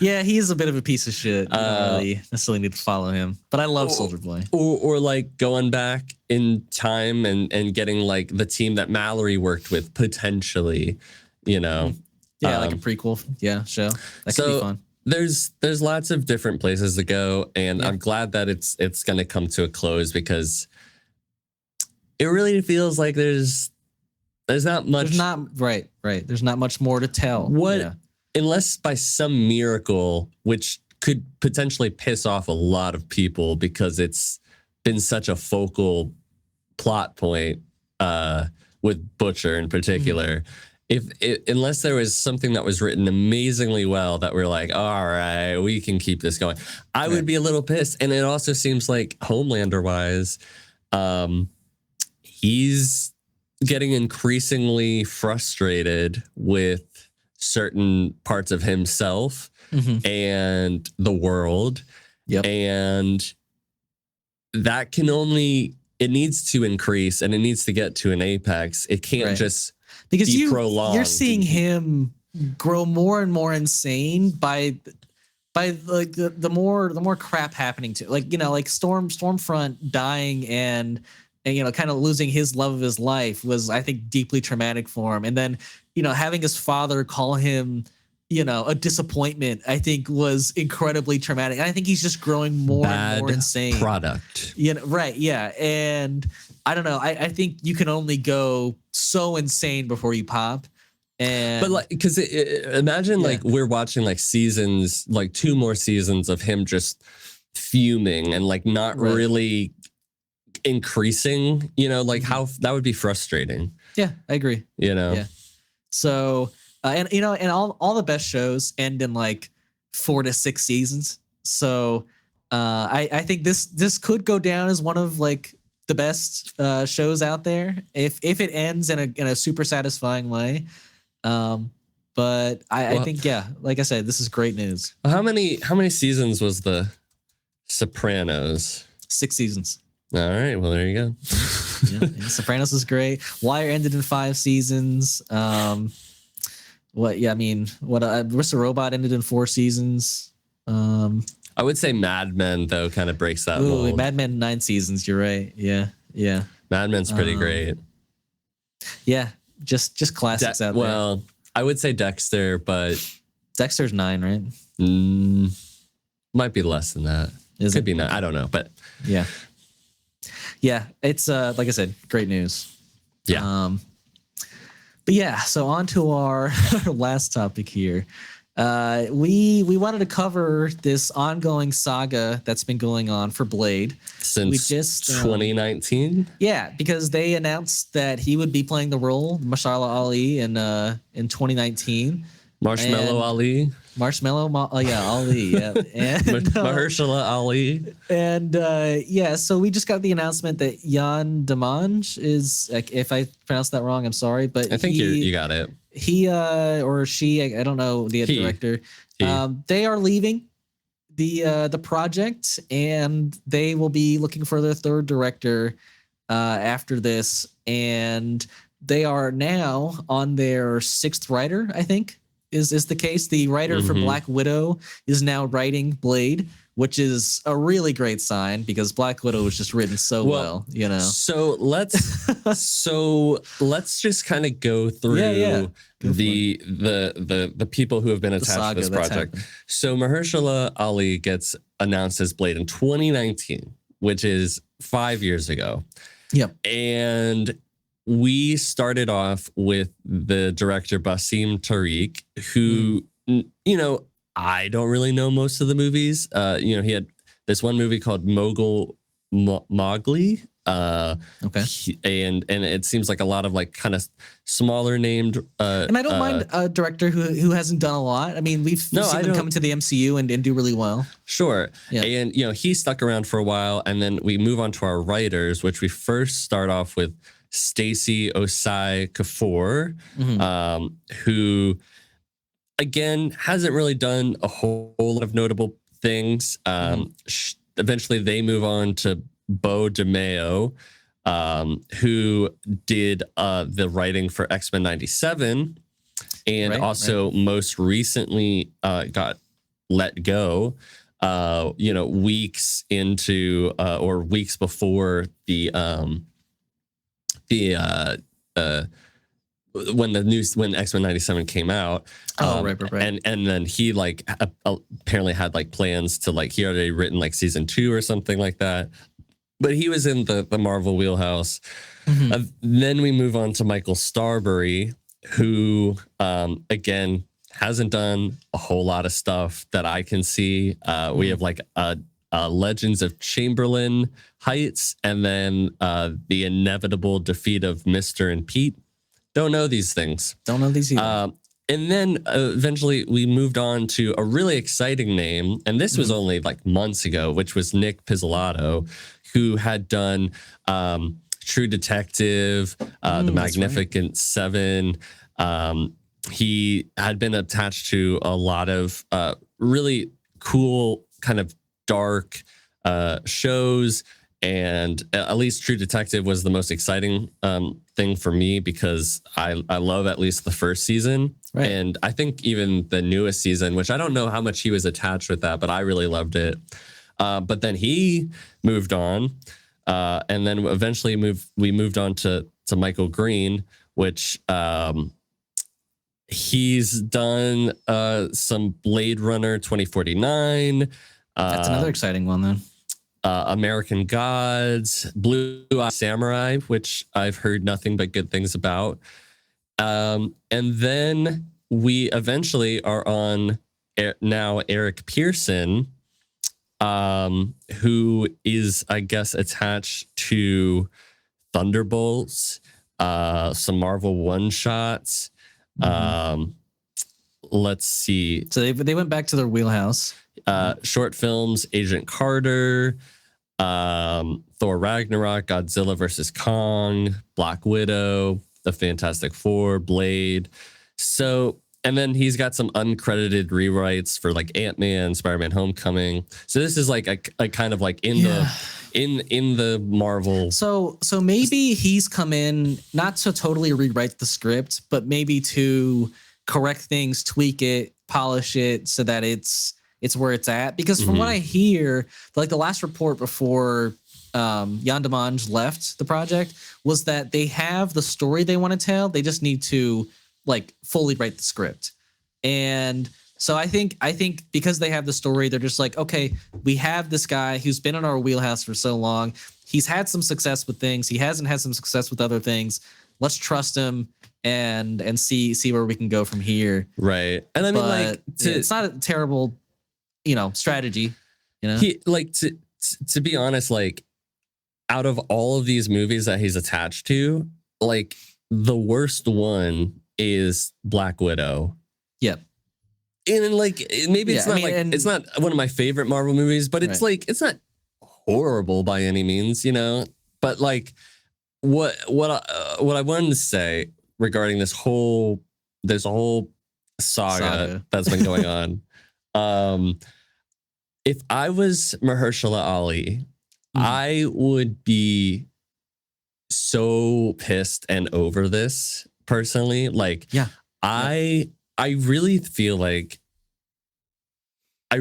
yeah, he's a bit of a piece of shit. You don't really necessarily need to follow him, but I love Soldier Boy. Or like going back in time and getting like the team that Mallory worked with, potentially, you know. Yeah, like a prequel show. That could be fun. There's lots of different places to go, and I'm glad that it's going to come to a close, because it really feels like there's not much. There's not right. There's not much more to tell. Unless by some miracle, which could potentially piss off a lot of people because it's been such a focal plot point with Butcher in particular. Unless there was something that was written amazingly well that we're like, all right, we can keep this going, I would be a little pissed. And it also seems like Homelander wise, he's getting increasingly frustrated with certain parts of himself and the world. And that can only, it needs to increase, and it needs to get to an apex. It can't just be prolonged. You're seeing him grow more and more insane by by like the more crap happening to, like, like Stormfront dying and kind of losing his love of his life was, I think, deeply traumatic for him. And then having his father call him a disappointment, I think, was incredibly traumatic. And I think he's just growing more and more insane. Product. Right. Yeah. And I don't know. I think you can only go so insane before you pop. And but because imagine like we're watching like seasons, like 2 more seasons of him just fuming and like not really increasing, like how that would be frustrating. Yeah, I agree. Yeah. So and all the best shows end in like 4 to 6 seasons. So I think this could go down as one of like the best shows out there if it ends in a super satisfying way. But I think, like I said, this is great news. How many seasons was the Sopranos? 6 seasons. All right, well, there you go. Sopranos is great. Wire ended in 5 seasons. Mr. Robot ended in 4 seasons. I would say Mad Men though kind of breaks that mold. Mad Men 9 seasons. You're right. Yeah. Mad Men's pretty great. Yeah, just classics out there. Well, I would say Dexter, but Dexter's 9, right? Might be less than that. Could be 9. I don't know, but yeah. It's like I said, great news. Yeah. But yeah, so on to our last topic here. We wanted to cover this ongoing saga that's been going on for Blade since 2019. Yeah, because they announced that he would be playing the role Mahershala Ali in 2019. Ali. Ali, yeah. And Mahershala Ali. And so we just got the announcement that Jan Demange is, if I pronounced that wrong, I'm sorry, but I think you got it. He or she, I don't know, the director. They are leaving the project, and they will be looking for their 3rd director after this. And they are now on their 6th writer, I think. Is the case. The writer for Black Widow is now writing Blade, which is a really great sign because Black Widow was just written so well. So let's just kind of go through the people who have been attached to this project. So Mahershala Ali gets announced as Blade in 2019, which is 5 years ago. Yep. And we started off with the director Basim Tariq, who, I don't really know most of the movies. He had this one movie called Mowgli. Okay. And it seems like a lot of like kind of smaller named. And I don't mind a director who hasn't done a lot. I mean, we've seen him come into the MCU and do really well. Sure. Yeah. And, he stuck around for a while, and then we move on to our writers, which we first start off with Stacey Osai Kafour, who again hasn't really done a whole lot of notable things. Eventually they move on to Beau DeMayo, who did the writing for X-Men 97 and most recently got let go weeks into or weeks before when X-Men 97 came out. Right. And then he like apparently had like plans to like, he already written like season 2 or something like that, but he was in the Marvel wheelhouse. Then we move on to Michael Starbury, who again hasn't done a whole lot of stuff that I can see. We have like Legends of Chamberlain Heights, and then the inevitable defeat of Mr. and Pete. Don't know these things. Don't know these either. And then eventually we moved on to a really exciting name, and this was only like months ago, which was Nick Pizzolatto, who had done True Detective, The Magnificent Seven. He had been attached to a lot of really cool kind of dark shows, and at least True Detective was the most exciting thing for me because I love at least the first season. Right. And I think even the newest season, which I don't know how much he was attached with that, but I really loved it. But then he moved on, and then eventually we moved on to Michael Green, which he's done some Blade Runner 2049. That's another exciting one then. American Gods, Blue Eye Samurai, which I've heard nothing but good things about. And then we eventually are on now Eric Pearson, who is, I guess, attached to Thunderbolts, some Marvel one-shots. Let's see. So they went back to their wheelhouse. Short films, Agent Carter, Thor Ragnarok, Godzilla vs. Kong, Black Widow, The Fantastic Four, Blade. So, and then he's got some uncredited rewrites for like Ant-Man, Spider-Man Homecoming. So this is like a kind of like in the Marvel. So maybe he's come in not to totally rewrite the script, but maybe to correct things, tweak it, polish it so that it's where it's at. Because from what I hear, like the last report before Jan de Mange left the project was that they have the story they want to tell. They just need to like fully write the script. And so I think because they have the story, they're just like, okay, we have this guy who's been in our wheelhouse for so long. He's had some success with things. He hasn't had some success with other things. Let's trust him and see where we can go from here. Right. And I mean, like, it's not a terrible, strategy. He like to be honest, like out of all of these movies that he's attached to, like the worst one is Black Widow. Yep. And like maybe it's it's not one of my favorite Marvel movies, but it's like it's not horrible by any means, But like what I wanted to say regarding this whole saga that's been going on. If I was Mahershala Ali, I would be so pissed and over this personally. Like, I really feel like by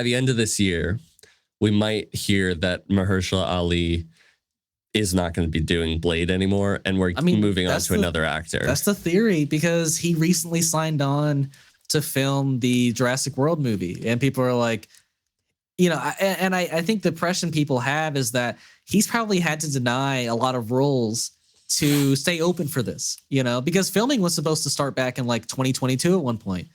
the end of this year, we might hear that Mahershala Ali is not going to be doing Blade anymore, and we're moving on to another actor. That's the theory, because he recently signed on to film the Jurassic World movie, and people are like, I think the impression people have is that he's probably had to deny a lot of roles to stay open for this, because filming was supposed to start back in like 2022 at one point,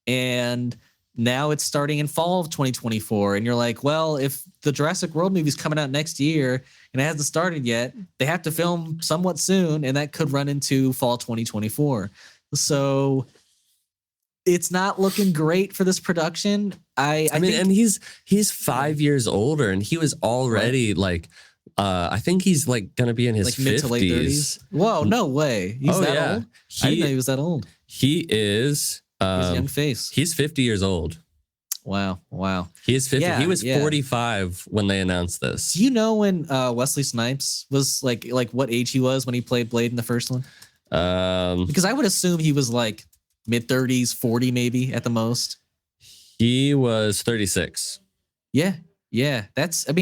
and now it's starting in fall of 2024. And you're like, well, if the Jurassic World movie is coming out next year and it hasn't started yet, they have to film somewhat soon, and that could run into fall 2024. So it's not looking great for this production. I mean, and he's 5 years older, and he was already like, I think he's like going to be in his like 50s. Mid to late 30s. Whoa, no way. He's that old? I didn't know he was that old. He is. He's a young face. He's 50 years old. Wow. He is 50. He was 45 when they announced this. Do you know when Wesley Snipes was like what age he was when he played Blade in the first one? Because I would assume he was like mid 30s, 40 maybe at the most. He was 36. Yeah. That's, I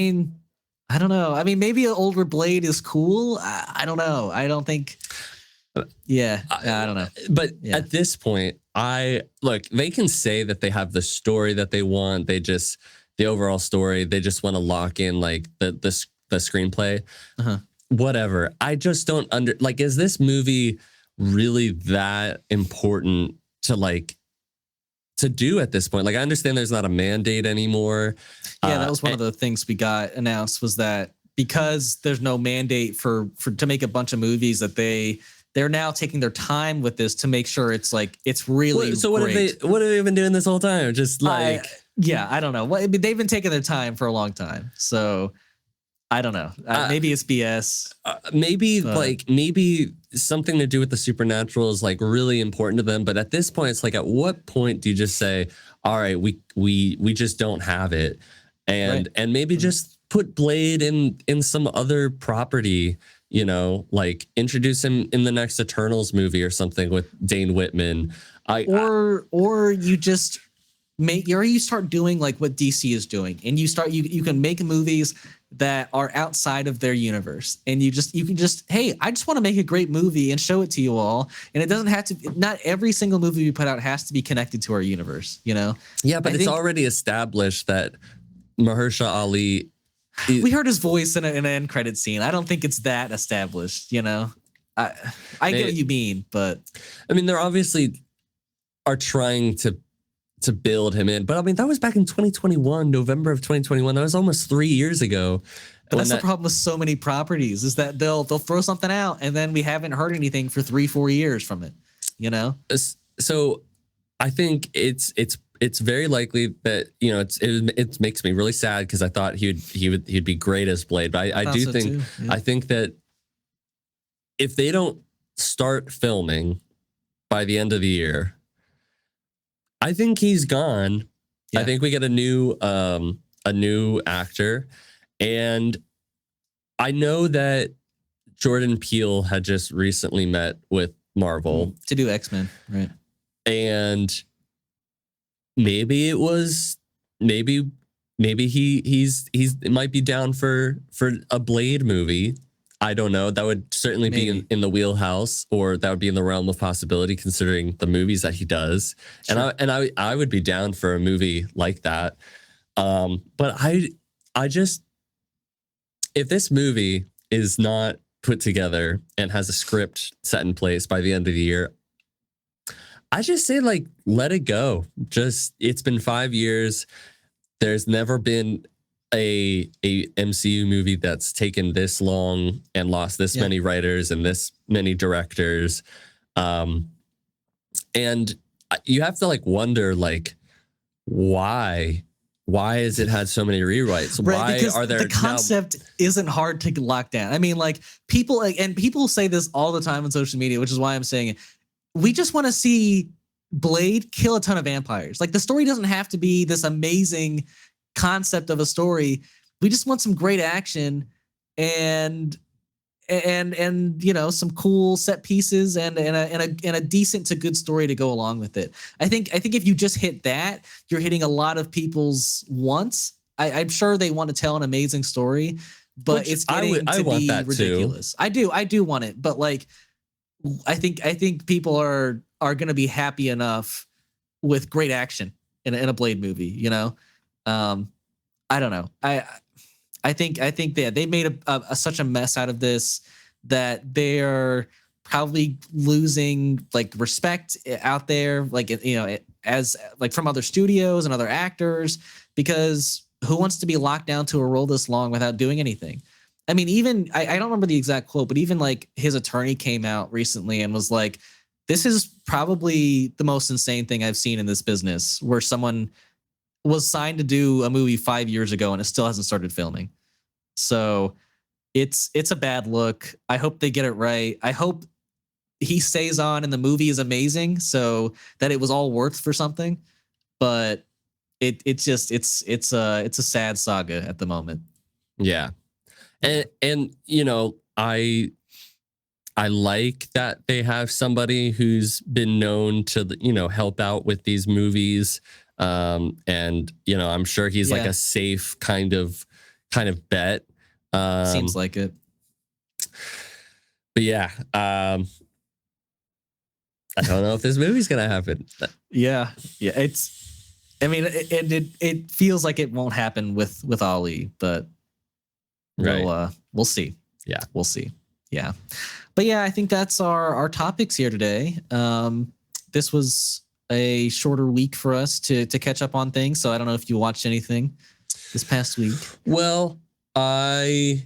don't know. Maybe an older Blade is cool. I don't know. I don't think. Yeah, I don't know. But at this point, they can say that they have the story that they want. The overall story, they just want to lock in like the screenplay. Whatever. I just don't is this movie really that important to do at this point? Like, I understand there's not a mandate anymore. Yeah, that was one of the things we got announced, was that because there's no mandate for to make a bunch of movies, that they're now taking their time with this to make sure it's really. So what great. What have they been doing this whole time? Just like, I don't know. They've been taking their time for a long time. So I don't know. Maybe it's BS. Maybe something to do with the supernatural is like really important to them. But at this point, it's like, at what point do you just say, all right, we just don't have it? and maybe just put Blade in some other property, like introduce him in the next Eternals movie or something with Dane Whitman. Or you just you start doing like what DC is doing, and you can make movies that are outside of their universe, and you can just, hey, I just want to make a great movie and show it to you all, and it doesn't have to, not every single movie we put out has to be connected to our universe, Yeah, but it's already established that Mahershala Ali, we heard his voice in an end credit scene. I don't think it's that established, I get what you mean, but I mean, they're obviously are trying to build him in, but I mean, that was back in 2021, November of 2021. That was almost 3 years ago. But that's the problem with so many properties, is that they'll throw something out and then we haven't heard anything for 3-4 years from it, So I think it's very likely that it makes me really sad, because I thought he'd be great as Blade, but I do think too, yeah. I think that if they don't start filming by the end of the year, I think he's gone. Yeah. I think we get a new actor, and I know that Jordan Peele had just recently met with Marvel to do X-Men, right? And maybe it was maybe he's it might be down for a Blade movie. I don't know. That would certainly be in the wheelhouse, or that would be in the realm of possibility, considering the movies that he does. Sure. And I would be down for a movie like that. But I just, if this movie is not put together and has a script set in place by the end of the year, I just say, like, let it go. It's been 5 years. There's never been a MCU movie that's taken this long and lost this many writers and this many directors. And you have to wonder, why has it had so many rewrites? Right, why because are there the concept isn't hard to lock down. I mean, people say this all the time on social media, which is why I'm saying it. We just want to see Blade kill a ton of vampires. Like, the story doesn't have to be this amazing concept of a story. We just want some great action and some cool set pieces and a decent to good story to go along with it. I think if you just hit that, you're hitting a lot of people's wants. I'm sure they want to tell an amazing story, but it's getting to be ridiculous. Too. I do want it, but I think people are going to be happy enough with great action in a Blade movie, I don't know. I think that they made such a mess out of this that they're probably losing respect out there, as from other studios and other actors, because who wants to be locked down to a role this long without doing anything? I mean, even I don't remember the exact quote, but even his attorney came out recently and was like, this is probably the most insane thing I've seen in this business, where someone was signed to do a movie 5 years ago and it still hasn't started filming. So it's a bad look. I hope they get it right. I hope he stays on and the movie is amazing, so that it was all worth for something. But it's a sad saga at the moment. Yeah. And I like that they have somebody who's been known to help out with these movies. And I'm sure he's a safe kind of bet. Seems like it. But yeah, I don't know if this movie's gonna happen. Yeah. It feels like it won't happen with Ali, but we'll see. Yeah, we'll see. Yeah, but yeah, I think that's our topics here today. This was a shorter week for us to catch up on things. So I don't know if you watched anything this past week. Well, I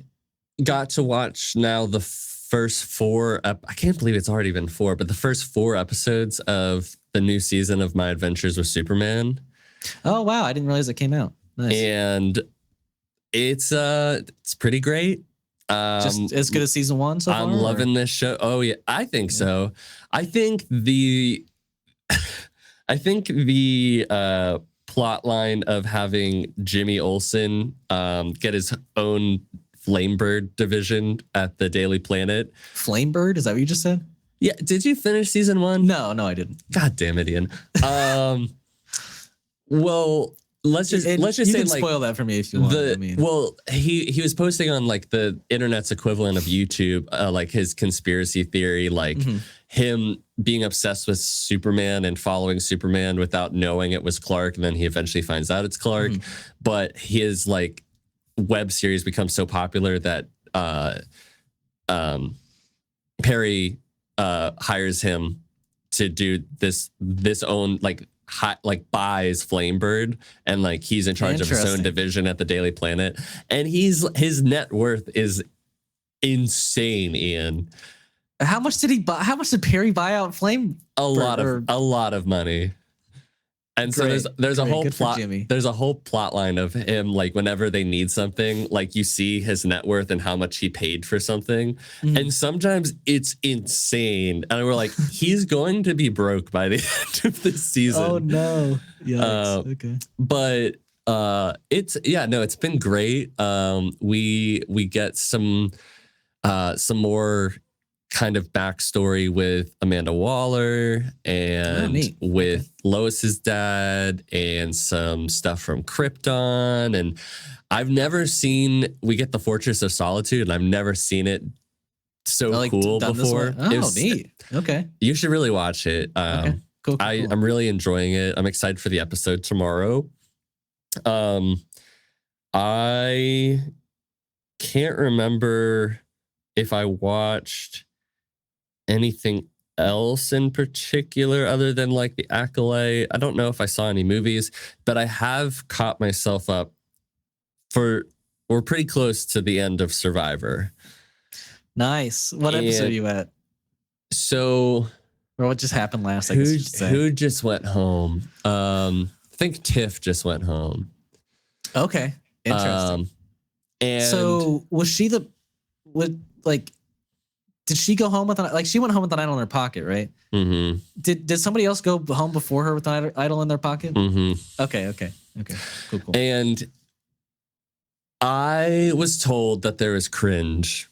got to watch now the first 4. I can't believe it's already been 4, but the first 4 episodes of the new season of My Adventures with Superman. Oh wow, I didn't realize it came out. Nice. And it's pretty great. Just as good as season 1 so far? I'm loving this show. Oh yeah, I think so. I think the plot line of having Jimmy Olsen get his own Flamebird division at the Daily Planet. Flamebird? Is that what you just said? Yeah. Did you finish season 1? No, I didn't. God damn it, Ian. Well, let's just you say can like spoil that for me if you want. Well, he was posting on like the internet's equivalent of YouTube, like his conspiracy theory, like him being obsessed with Superman and following Superman without knowing it was Clark, and then he eventually finds out it's Clark. But his like web series becomes so popular that Perry hires him to do this own buys Flamebird, and like he's in charge of his own division at the Daily Planet, and his net worth is insane, Ian. How much did he buy? How much did Perry buy out Flame? A lot of money. And so there's a whole plot line of him, like whenever they need something, like you see his net worth and how much he paid for something. And sometimes it's insane. And we're like, he's going to be broke by the end of this season. Oh no. Yikes. Okay. But it's been great. We get some more kind of backstory with Amanda Waller and with Lois's dad, and some stuff from Krypton. And we get the Fortress of Solitude, and I've never seen it so cool before. Oh, neat. Okay. You should really watch it. Okay. Cool. I'm really enjoying it. I'm excited for the episode tomorrow. I can't remember if I watched anything else in particular other than like the Acolyte. I don't know if I saw any movies, but I have caught myself up we're pretty close to the end of Survivor. Nice. What episode are you at? So, or what just happened last? Who just went home? I think Tiff just went home. Okay, interesting. And so was she did she go home with she went home with an idol in her pocket, right? Mm-hmm. Did somebody else go home before her with an idol in their pocket? Mm-hmm. Okay. Cool. And I was told that there was cringe,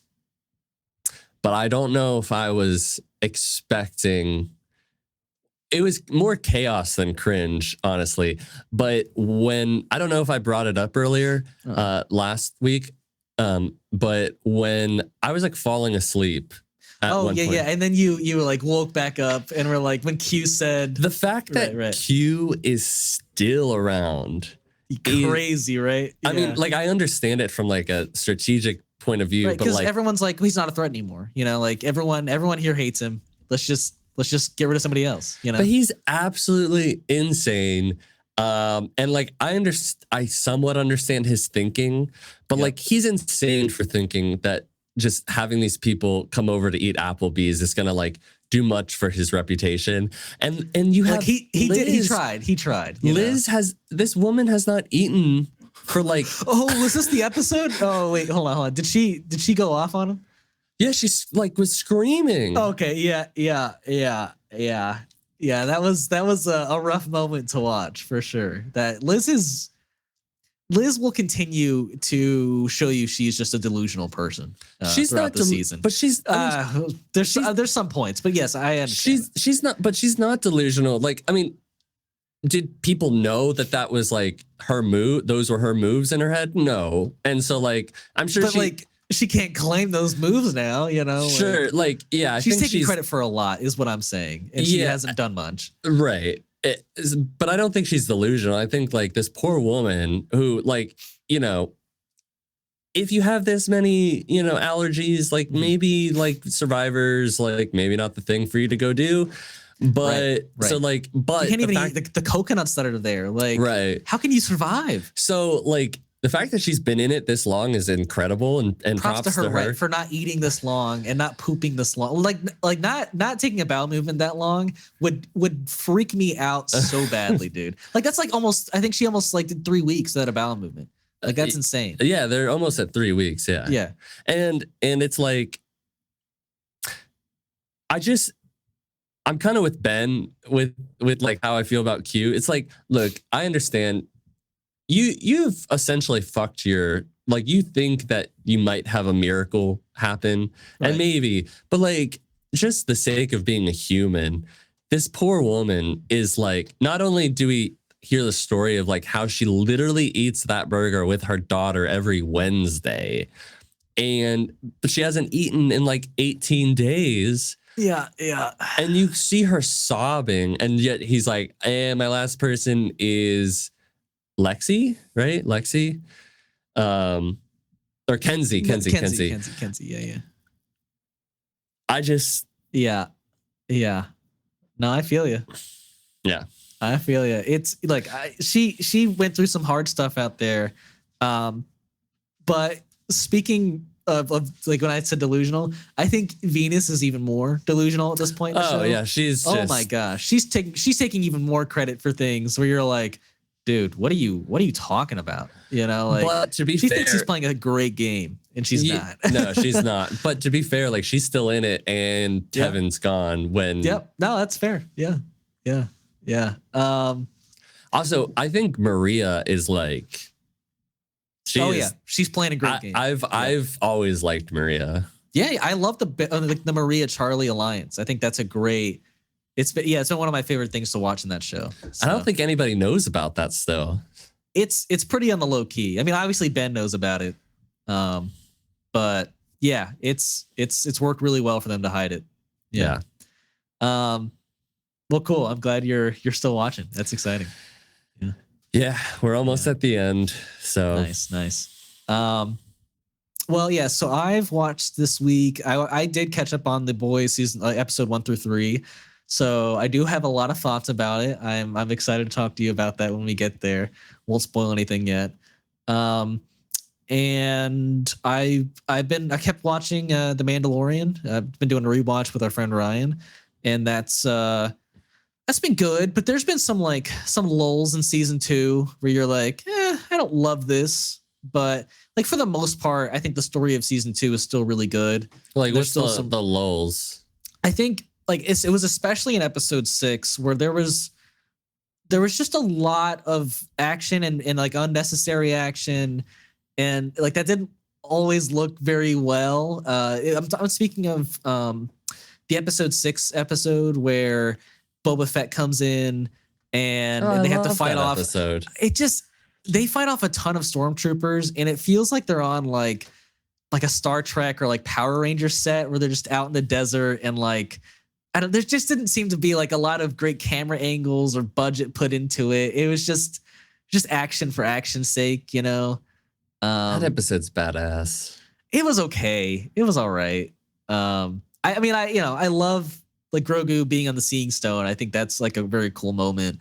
but I don't know if I was expecting. It was more chaos than cringe, honestly. But I don't know if I brought it up earlier last week, but when I was like falling asleep. And then you like woke back up and were like, when Q said the fact that Q is still around, crazy, right? I mean, like I understand it from like a strategic point of view, because but like everyone's like, he's not a threat anymore. You know, like everyone here hates him. Let's just get rid of somebody else. You know, but he's absolutely insane. And like I somewhat understand his thinking, but like he's insane for thinking that just having these people come over to eat Applebee's is gonna like do much for his reputation. And you have he tried. This woman has not eaten for like was this the episode? Oh wait, hold on. Did she go off on him? Yeah, she's like was screaming. Okay, yeah. That was a rough moment to watch for sure. That Liz will continue to show you she's just a delusional person. She's throughout the season, but there's some points, but yes, I understand. She's not delusional. Like, I mean, did people know that was like her move? Those were her moves in her head? No, and so like I'm sure, she can't claim those moves now. You know, sure, she's taking credit for a lot, is what I'm saying, and she hasn't done much, right? But I don't think she's delusional. I think like this poor woman who like, you know, if you have this many, you know, allergies, like maybe like Survivor's like maybe not the thing for you to go do. But right. So like, but you can't even eat the coconuts that are there. Like, right. How can you survive? So like, the fact that she's been in it this long is incredible, and props to her. Right, for not eating this long and not pooping this long. Like not taking a bowel movement that long would freak me out so badly, dude. Like that's like almost. I think she almost like did 3 weeks without a bowel movement. Like that's insane. Yeah, they're almost at 3 weeks. Yeah, yeah, and it's like, I'm kind of with Ben with like how I feel about Q. It's like, look, I understand you've essentially fucked your, like, you think that you might have a miracle happen, Right. and maybe, but like, just the sake of being a human, this poor woman is like, not only do we hear the story of like how she literally eats that burger with her daughter every Wednesday, but she hasn't eaten in like 18 days. Yeah. And you see her sobbing, and yet he's like, and my last person is Lexi, right? Lexi, or Kenzie. Yeah. I just, yeah. No, I feel you. Yeah, I feel you. It's like she went through some hard stuff out there, but speaking of like when I said delusional, I think Venus is even more delusional at this point in the show. Yeah, she's. Oh my gosh, she's taking even more credit for things where you're like, dude, what are you talking about? You know, like, but to be she fair, thinks she's playing a great game, and she's not. No, she's not. But to be fair, like, she's still in it, and Tevin's gone when. Yep. No, that's fair. Yeah. Also, I think Maria is like. She's playing a great game. I've always liked Maria. Yeah, I love the Maria Charlie alliance. I think that's a great. It's been one of my favorite things to watch in that show. So. I don't think anybody knows about that still. It's pretty on the low key. I mean, obviously Ben knows about it, but yeah, it's worked really well for them to hide it. Yeah. Well, cool. I'm glad you're still watching. That's exciting. Yeah, we're almost at the end. So nice. Well, yeah. So I've watched this week. I did catch up on The Boys season episode 1 through 3. So I do have a lot of thoughts about it. I'm excited to talk to you about that when we get there. Won't spoil anything yet. And I kept watching The Mandalorian. I've been doing a rewatch with our friend Ryan, and that's been good. But there's been some lulls in season 2 where you're like, I don't love this. But like for the most part, I think the story of season 2 is still really good. Like, what's the lulls? I think like it was especially in episode 6 where there was just a lot of action and like unnecessary action, and like that didn't always look very well. I'm speaking of the episode 6 episode where Boba Fett comes in and they have to fight off. Episode. They fight off a ton of stormtroopers, and it feels like they're on like a Star Trek or like Power Ranger set where they're just out in the desert, and like there just didn't seem to be like a lot of great camera angles or budget put into it. It was just action for action's sake, you know. That episode's badass. It was okay. It was all right. I love like Grogu being on the Seeing Stone. I think that's like a very cool moment.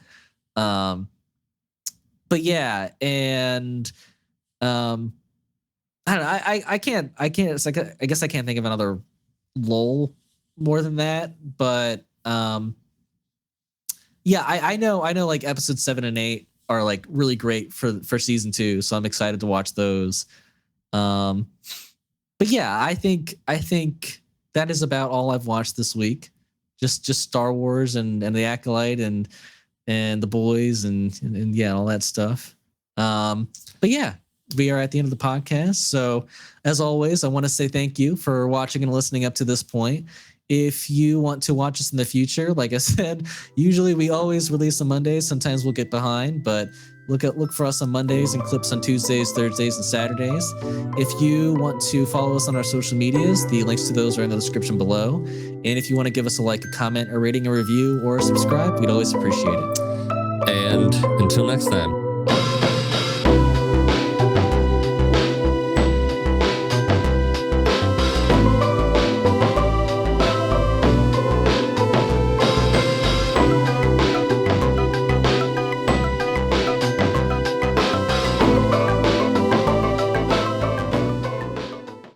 But yeah, and I don't know. I can't. It's like I guess I can't think of another lull more than that. But yeah, I know. Like episodes 7 and 8 are like really great for season 2, so I'm excited to watch those. But yeah, I think that is about all I've watched this week. Just Star Wars and the Acolyte and The Boys and yeah, all that stuff. But yeah, we are at the end of the podcast. So as always, I want to say thank you for watching and listening up to this point. If you want to watch us in the future, like I said, usually we always release on Mondays. Sometimes we'll get behind, but look for us on Mondays and clips on Tuesdays, Thursdays, and Saturdays. If you want to follow us on our social medias, the links to those are in the description below. And if you want to give us a comment, a rating, a review, or subscribe, we'd always appreciate it. And until next time.